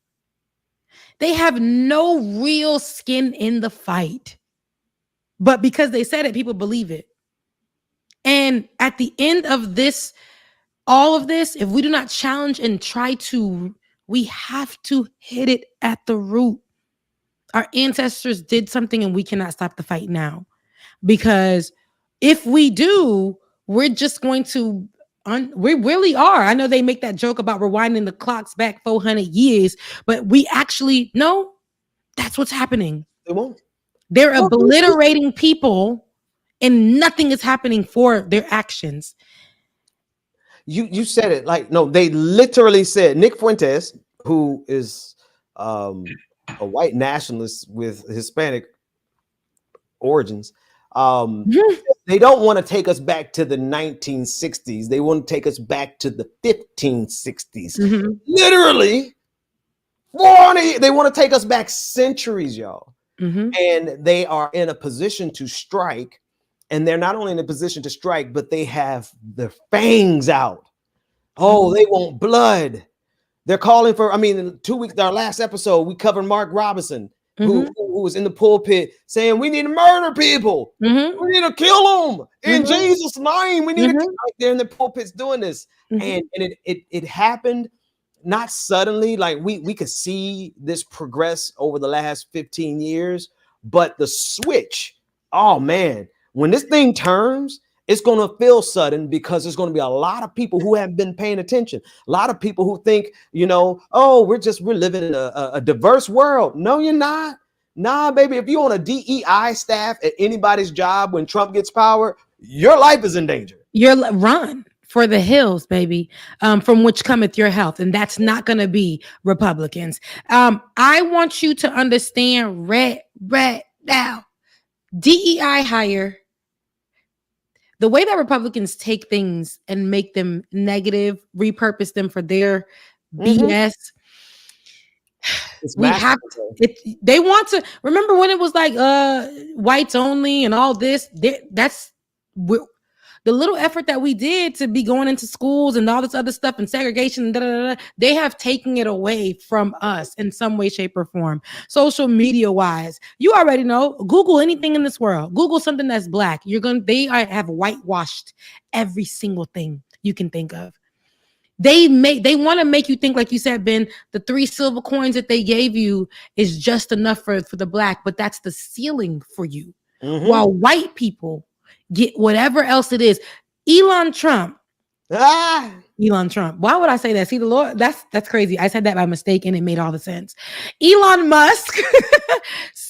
They have no real skin in the fight. But because they said it, people believe it. And at the end of this, all of this, if we do not challenge and try to, we have to hit it at the root. Our ancestors did something and we cannot stop the fight now. Because if we do, we're just going to, we really are. I know they make that joke about rewinding the clocks back 400 years, but we actually know that's what's happening. They won't. They're obliterating people and nothing is happening for their actions. You said it. Like, no, they literally said, Nick Fuentes, who is a white nationalist with Hispanic origins, they don't want to take us back to the 1960s. They want to take us back to the 1560s. Literally, 400. They want to take us back centuries, y'all. And they are in a position to strike and they're not only in a position to strike, but they have their fangs out. Oh, they want blood. They're calling for, I mean, in 2 weeks, our last episode, we covered Mark Robinson, who was in the pulpit saying, we need to murder people. We need to kill them in Jesus' name. We need to kill them. They're in the pulpits doing this. And it happened not suddenly, like we could see this progress over the last 15 years, but the switch, oh man, when this thing turns, it's going to feel sudden because there's going to be a lot of people who haven't been paying attention. A lot of people who think, you know, oh, we're living in a diverse world. No, you're not. Nah, baby, if you're on a DEI staff at anybody's job when Trump gets power, your life is in danger. You're run for the hills, baby, from which cometh your health. And that's not going to be Republicans. I want you to understand right now, DEI hire, the way that Republicans take things and make them negative, repurpose them for their BS. We have to, they want to remember when it was like whites only and all this. That's the little effort that we did to be going into schools and all this other stuff and segregation. They have taken it away from us in some way, shape, or form. Social media wise, you already know. Google anything in this world. Google something that's black. They have whitewashed every single thing you can think of. They want to make you think, like you said, Ben, the 3 silver coins that they gave you is just enough for the black, but that's the ceiling for you. While white people get whatever else it is. Elon Trump. Elon Trump. Why would I say that? See, the Lord, that's crazy. I said that by mistake and it made all the sense. Elon Musk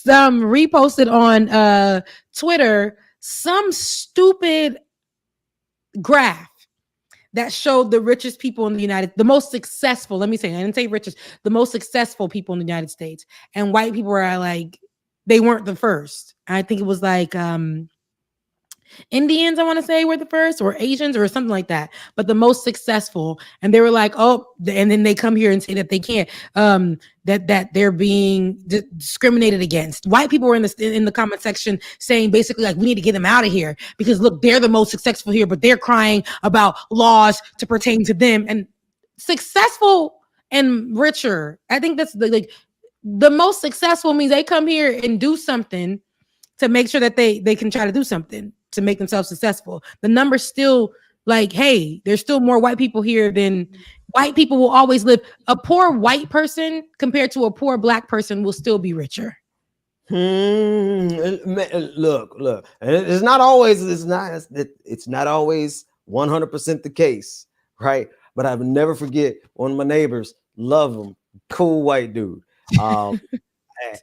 reposted on Twitter some stupid graph that showed the richest people in the most successful, let me say, I didn't say richest, the most successful people in the United States. And white people were like, they weren't the first. I think it was like Indians, I want to say, were the first, or Asians or something like that, but the most successful. And they were like, oh, and then they come here and say that they can't, that they're being discriminated against. White people were in the comment section saying basically like, we need to get them out of here because look, they're the most successful here, but they're crying about laws to pertain to them. And successful and richer, I think that's the most successful means they come here and do something to make sure that they can try to do something to make themselves successful. The number's still like, hey, there's still more white people here than white people will always live. A poor white person compared to a poor black person will still be richer. Look, it's not always 100% the case, right? But I would never forget one of my neighbors, love him, cool white dude.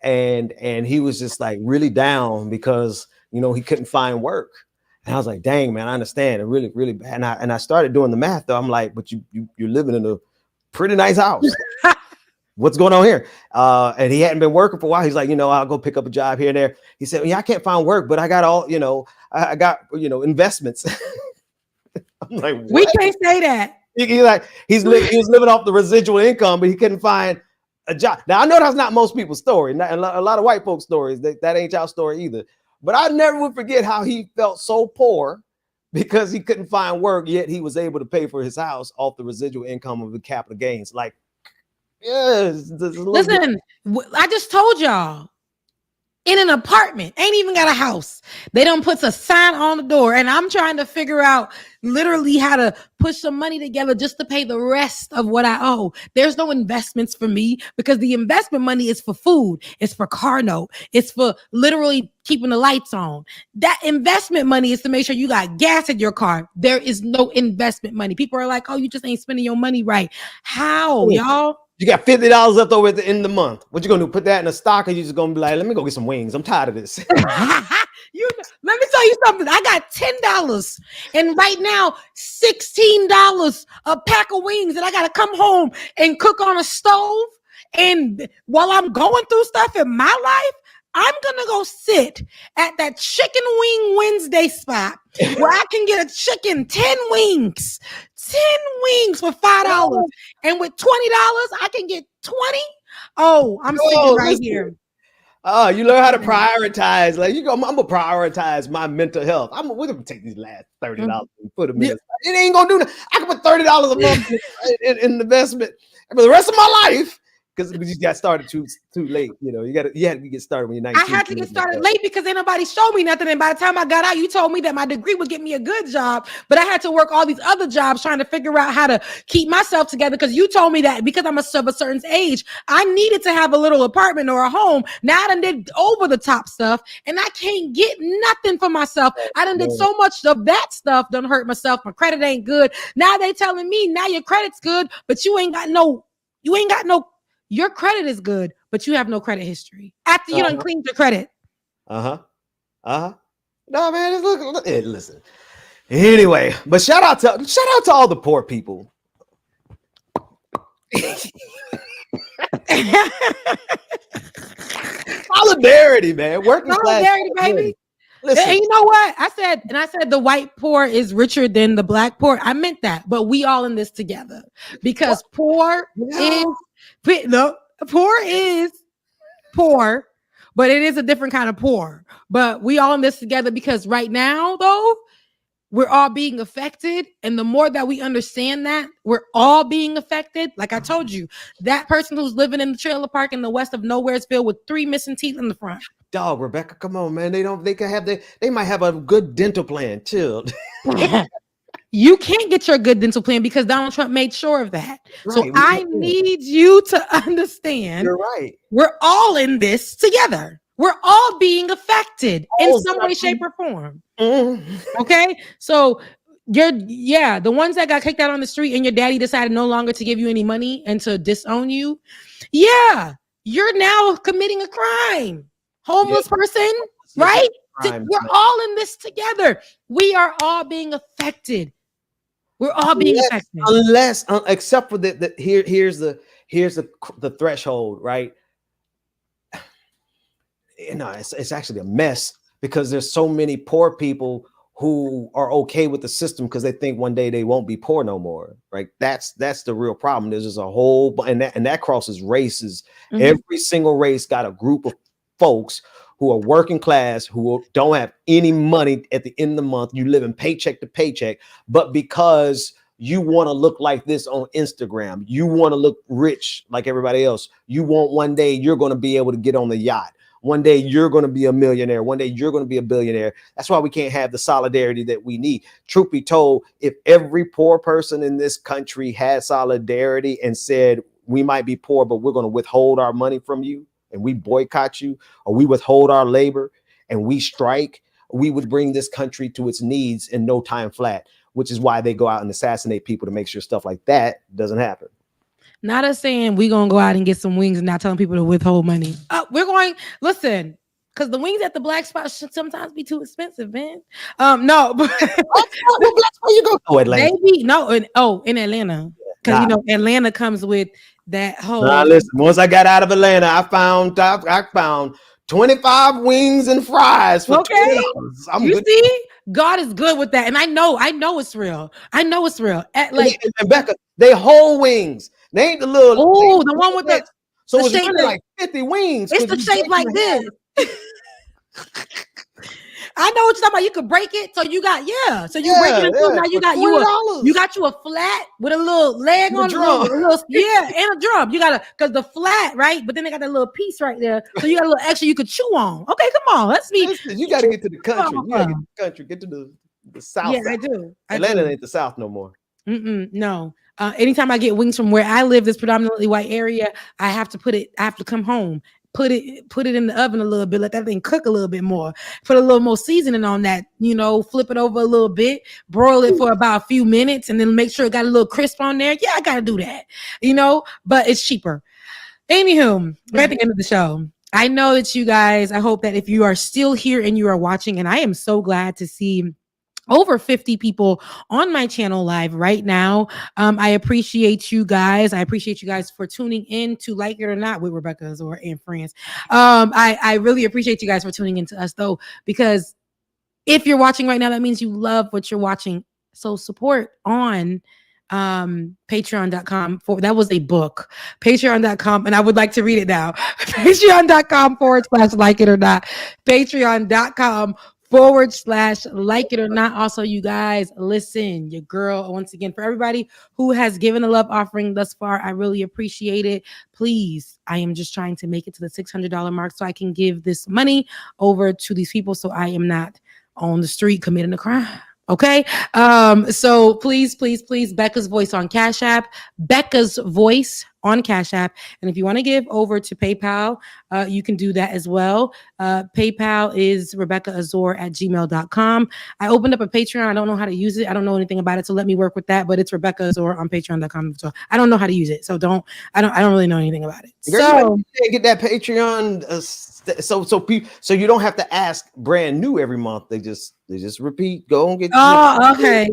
And he was just like really down because, you know, he couldn't find work. And I was like, dang, man, I understand. It really, really bad. And I started doing the math though. I'm like, but you're living in a pretty nice house. What's going on here? And he hadn't been working for a while. He's like, you know, I'll go pick up a job here and there. He said, yeah, I can't find work, but I got all, you know, I got, you know, investments. I'm like, what? We can't say that. He was living off the residual income, but he couldn't find a job. Now I know that's not most people's story. Not a lot of white folks' stories. That ain't y'all story either. But I never would forget how he felt so poor because he couldn't find work, yet he was able to pay for his house off the residual income of the capital gains. Like, yes. Listen, I just told y'all, in an apartment, ain't even got a house. They don't put a sign on the door. And I'm trying to figure out literally how to push some money together just to pay the rest of what I owe. There's no investments for me because the investment money is for food. It's for car note. It's for literally keeping the lights on. That investment money is to make sure you got gas in your car. There is no investment money. People are like, oh, you just ain't spending your money right. How, y'all? You got $50 left over at the end of the month. What you gonna do? Put that in a stock, or you just gonna be like, let me go get some wings? I'm tired of this. Let me tell you something. I got $10, and right now $16 a pack of wings, and I gotta come home and cook on a stove. And while I'm going through stuff in my life, I'm gonna go sit at that Chicken Wing Wednesday spot where I can get a chicken 10 wings for $5, and with $20 I can get 20. Oh, I'm sitting right here. You learn how to prioritize. Like I'm gonna prioritize my mental health. We're gonna take these last $30 and put them in. It ain't gonna do nothing. I can put $30 a month in investment for the rest of my life. Because you got started too late, you know. You had to get started when you're 19. I had to get started late because ain't nobody showed me nothing. And by the time I got out, you told me that my degree would get me a good job, but I had to work all these other jobs trying to figure out how to keep myself together. Because you told me that because I'm of a certain age, I needed to have a little apartment or a home. Now I done did over the top stuff, and I can't get nothing for myself. I done did so much of that stuff, done hurt myself. My credit ain't good. Now they telling me now your credit's good, but you ain't got no. Your credit is good, but you have no credit history. After you done cleaned your credit. No, man, look, listen. Anyway, but shout out to all the poor people. Solidarity, man. Working solidarity, class, baby. Listen. And you know what? I said the white poor is richer than the black poor. I meant that, but we all in this together because poor is poor, but it is a different kind of poor. But we all in this together because right now, though, we're all being affected. And the more that we understand that we're all being affected, like I told you, that person who's living in the trailer park in the west of Nowheresville with 3 missing teeth in the front. Dog, Rebecca, come on, man. They might have a good dental plan. Chill. You can't get your good dental plan because Donald Trump made sure of that. Right. So I need you to understand. You're right. We're all in this together. We're all being affected in some way, shape, or form. Okay. So the ones that got kicked out on the street and your daddy decided no longer to give you any money and to disown you. Yeah. You're now committing a crime. Homeless person, right? We're all in this together. We are all being affected. We're all being affected. Except for here's the threshold, right? You know, it's actually a mess because there's so many poor people who are okay with the system because they think one day they won't be poor no more. Right? That's the real problem. There's just a whole and that crosses races. Mm-hmm. Every single race got a group of folks who are working class, who don't have any money at the end of the month. You live in paycheck to paycheck, but because you want to look like this on Instagram, you want to look rich like everybody else. You want one day you're going to be able to get on the yacht. One day you're going to be a millionaire. One day you're going to be a billionaire. That's why we can't have the solidarity that we need. Truth be told, if every poor person in this country had solidarity and said, we might be poor, but we're going to withhold our money from you, and we boycott you, or we withhold our labor and we strike, we would bring this country to its knees in no time flat, which is why they go out and assassinate people to make sure stuff like that doesn't happen. Not us saying we're going to go out and get some wings and not telling people to withhold money. Listen, because the wings at the black spot should sometimes be too expensive, man. No. But where you go? Oh, Atlanta. Maybe, in Atlanta. Because, Atlanta comes with that whole. Listen, once I got out of Atlanta, I found 25 wings and fries for $20. See, God is good with that, and I know it's real. I know it's real. And Becca, they whole wings. They ain't the little. Oh, the one with the. So it's really like 50 wings. It's the shape like this. I know what you're talking about. You could break it, so you got So you break it into now you got you a flat with a little leg on it, and a drum. You got because the flat right, but then they got that little piece right there, so you got a little extra you could chew on. Okay, come on, let's be. You got to get to the country. You got to get to the country. Get to the south. Yeah, I do. Atlanta ain't the south no more. No. Anytime I get wings from where I live, this predominantly white area, I have to come home. Put it in the oven a little bit, let that thing cook a little bit more, put a little more seasoning on that, flip it over a little bit, broil it for about a few minutes, and then make sure it got a little crisp on there. Yeah, I gotta do that, but it's cheaper. Anywho, we're at the end of the show. I know that you guys, I hope that if you are still here and you are watching, and I am so glad to see over 50 people on my channel live right now. I appreciate you guys. I appreciate you guys for tuning in to Like It or Not with Rebecca's and friends. I really appreciate you guys for tuning in to us though, because if you're watching right now, that means you love what you're watching. So support on patreon.com that was a book, patreon.com, and I would like to read it now. patreon.com/like it or not, patreon.com/like it or not. Also, you guys, listen, your girl, once again, for everybody who has given a love offering thus far, I really appreciate it. Please, I am just trying to make it to the $600 mark so I can give this money over to these people so I am not on the street committing a crime. Okay. So please, Becca's Voice on Cash App, Becca's Voice on Cash App. And if you want to give over to PayPal, you can do that as well. PayPal is RebeccaAzor@gmail.com. I opened up a Patreon. I don't know how to use it. I don't know anything about it. So let me work with that. But it's Rebecca Azor on Patreon.com. So I don't know how to use it. So I don't really know anything about it. So get that Patreon. So you don't have to ask brand new every month. They just repeat. Go and get. Oh, okay.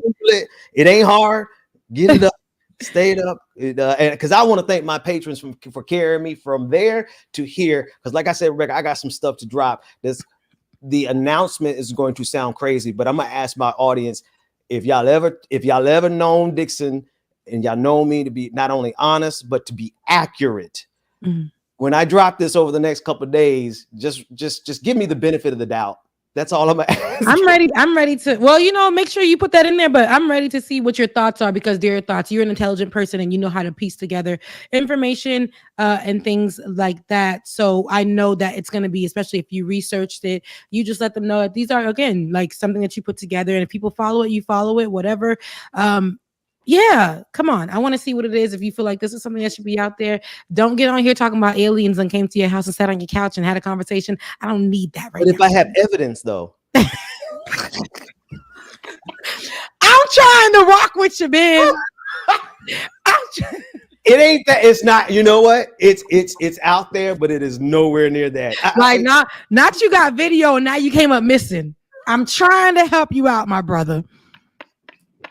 It ain't hard. Get it up. Stay it up. And because I want to thank my patrons for carrying me from there to here. Because like I said, Rebecca, I got some stuff to drop. The announcement is going to sound crazy, but I'm gonna ask my audience if y'all ever known Dixon and y'all know me to be not only honest but to be accurate. Mm-hmm. When I drop this over the next couple of days, just give me the benefit of the doubt. That's all I'm asking. I'm ready to, well, make sure you put that in there, but I'm ready to see what your thoughts are because they're your thoughts. You're an intelligent person and you know how to piece together information and things like that. So I know that it's going to be, especially if you researched it, you just let them know that these are, again, like something that you put together. And if people follow it, you follow it, whatever. Yeah, come on. I want to see what it is. If you feel like this is something that should be out there, don't get on here talking about aliens and came to your house and sat on your couch and had a conversation. I don't need that right now. But if I have evidence, though. I'm trying to rock with you, man. It ain't that. It's not. You know what? It's out there, but it is nowhere near that. Not you got video and now you came up missing. I'm trying to help you out, my brother.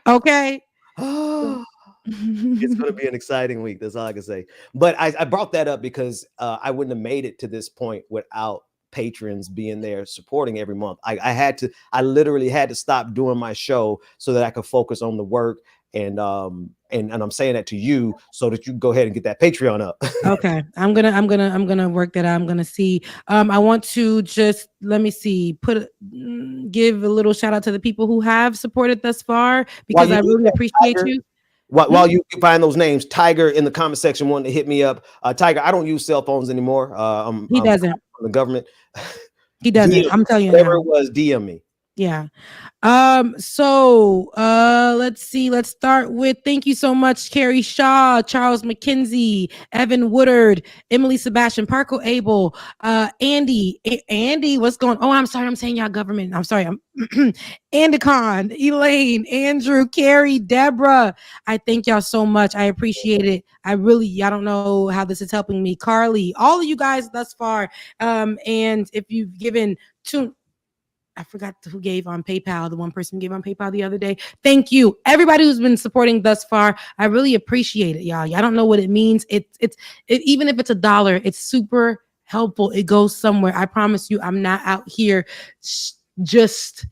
Okay. It's going to be an exciting week. That's all I can say. But I brought that up because I wouldn't have made it to this point without patrons being there supporting every month. I literally had to stop doing my show so that I could focus on the work. And I'm saying that to you so that you can go ahead and get that Patreon up. Okay. I'm gonna work that out. I'm gonna see. I want to just let me see, give a little shout out to the people who have supported thus far because I really appreciate you. While you find those names, Tiger in the comment section wanted to hit me up. Tiger, I don't use cell phones anymore. He doesn't. From the government. He doesn't. I'm telling you. Whatever it was, DM me. Yeah. So let's see. Let's start with thank you so much, Carrie Shaw, Charles McKenzie, Evan Woodard, Emily Sebastian, Parko Abel, Andy, what's going on? Oh, I'm sorry. I'm saying y'all government. I'm sorry. Andicon, Elaine, Andrew, Carrie, Deborah. I thank y'all so much. I appreciate it. I don't know how this is helping me. Carly, all of you guys thus far. And if you've given I forgot who gave on PayPal. The one person gave on PayPal the other day. Thank you. Everybody who's been supporting thus far. I really appreciate it, y'all. I don't know what it means. Even if it's $1, it's super helpful. It goes somewhere. I promise you, I'm not out here just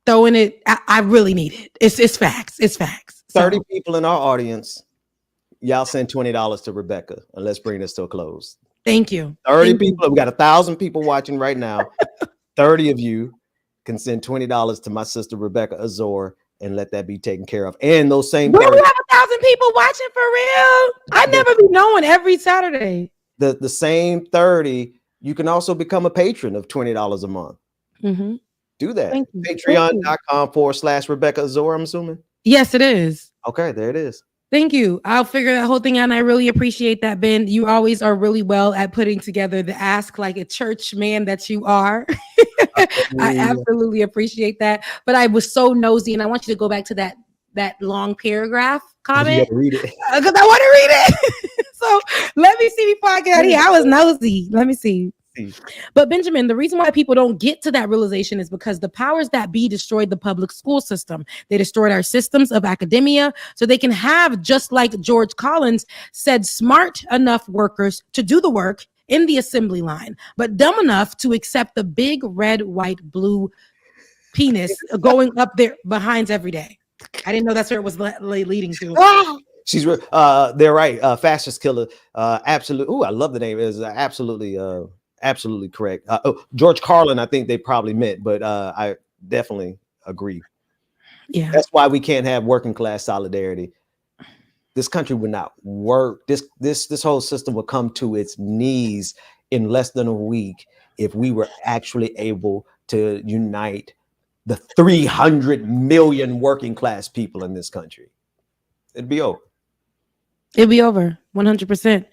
throwing it. I really need it. It's facts. It's facts. 30 people in our audience. Y'all send $20 to Rebecca and let's bring this to a close. Thank you. 30 people. We got 1,000 people watching right now. 30 of you can send $20 to my sister Rebecca Azor and let that be taken care of. And those same. We have 1,000 people watching for real. I never be knowing every Saturday. The same 30. You can also become a patron of $20 a month. Mm-hmm. Do that. Patreon.com/Rebecca Azor. I'm assuming. Yes, it is. Okay, there it is. Thank you. I'll figure that whole thing out. And I really appreciate that, Ben. You always are really well at putting together the ask like a church man that you are. I absolutely appreciate that. But I was so nosy and I want you to go back to that long paragraph comment. Read it. Because I want to read it. So let me see before I get out of here. I was nosy. Let me see. But Benjamin, the reason why people don't get to that realization is because the powers that be destroyed the public school system. They destroyed our systems of academia so they can have, just like George Collins said, smart enough workers to do the work in the assembly line, but dumb enough to accept the big red, white, blue penis going up their behinds every day. I didn't know that's where it was leading to. She's they're right. Fastest killer. Absolutely. Oh, I love the name. Is absolutely correct. George Carlin, I think they probably meant, but I definitely agree. Yeah, that's why we can't have working class solidarity. This country would not work. This whole system would come to its knees in less than a week if we were actually able to unite the 300 million working class people in this country. It'd be over. It'd be over. 100%.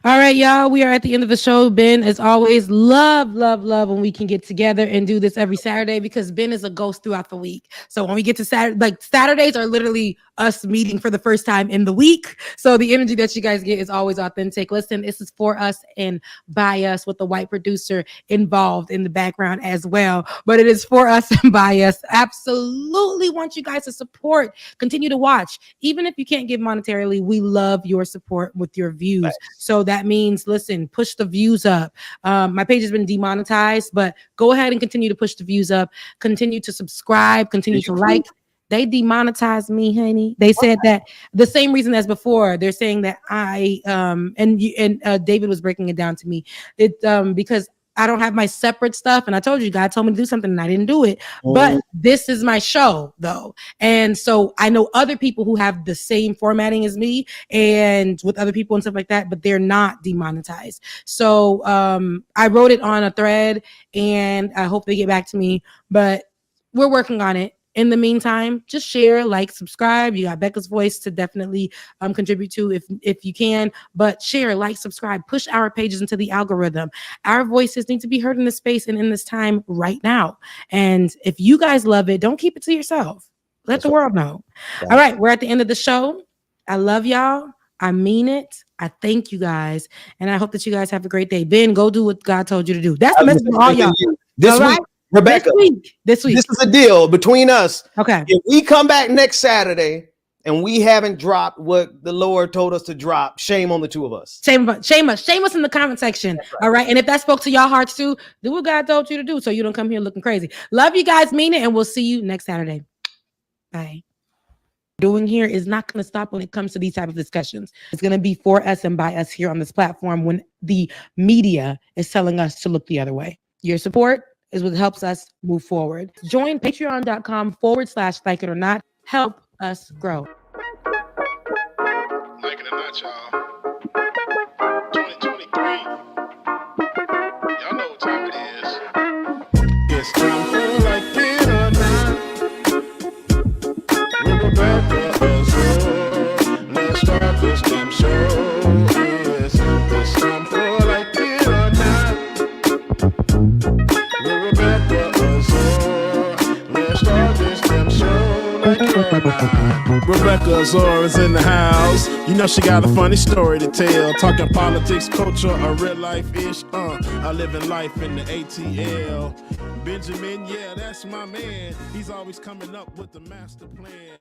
All right, y'all. We are at the end of the show. Ben, as always, love when we can get together and do this every Saturday because Ben is a ghost throughout the week. So when we get to Saturday, like Saturdays are literally us meeting for the first time in the week. So the energy that you guys get is always authentic. Listen, this is for us and by us with the white producer involved in the background as well. But it is for us and by us. Absolutely want you guys to support. Continue to watch. Even if you can't give monetarily, we love your support with your views. Nice. So that means, listen, push the views up. My page has been demonetized, but go ahead and continue to push the views up. Continue to subscribe. Continue to like. They demonetized me, honey. They said that the same reason as before. They're saying that I David was breaking it down to me. Because I don't have my separate stuff. And I told you, God told me to do something and I didn't do it. But this is my show, though. And so I know other people who have the same formatting as me and with other people and stuff like that, but they're not demonetized. So I wrote it on a thread and I hope they get back to me. But we're working on it. In the meantime, just share, like, subscribe. You got Becca's voice to definitely contribute to if you can. But share, like, subscribe, push our pages into the algorithm. Our voices need to be heard in this space and in this time right now. And if you guys love it, don't keep it to yourself. Let the world know. All right, we're at the end of the show. I love y'all. I mean it. I thank you guys. And I hope that you guys have a great day. Ben, go do what God told you to do. That's the message for all y'all. This week. Rebecca, this week. This is a deal between us. Okay. If we come back next Saturday and we haven't dropped what the Lord told us to drop, shame on the two of us. Shame us in the comment section. Right. All right. And if that spoke to your hearts too, do what God told you to do so you don't come here looking crazy. Love you guys, mean it, and we'll see you next Saturday. Bye. Doing here is not going to stop when it comes to these type of discussions. It's going to be for us and by us here on this platform when the media is telling us to look the other way. Your support is what helps us move forward. Join patreon.com/like it or not. Help us grow. Like it or not, y'all. 2023. Y'all know what time it is. It's time for like it or not. We're Rebecca Azor. Let's start this damn show. Yes, it's time for like it or not. Rebecca Azor is in the house. You know she got a funny story to tell. Talking politics, culture, or real life-ish. I live in life in the ATL. Benjamin, yeah, that's my man. He's always coming up with the master plan.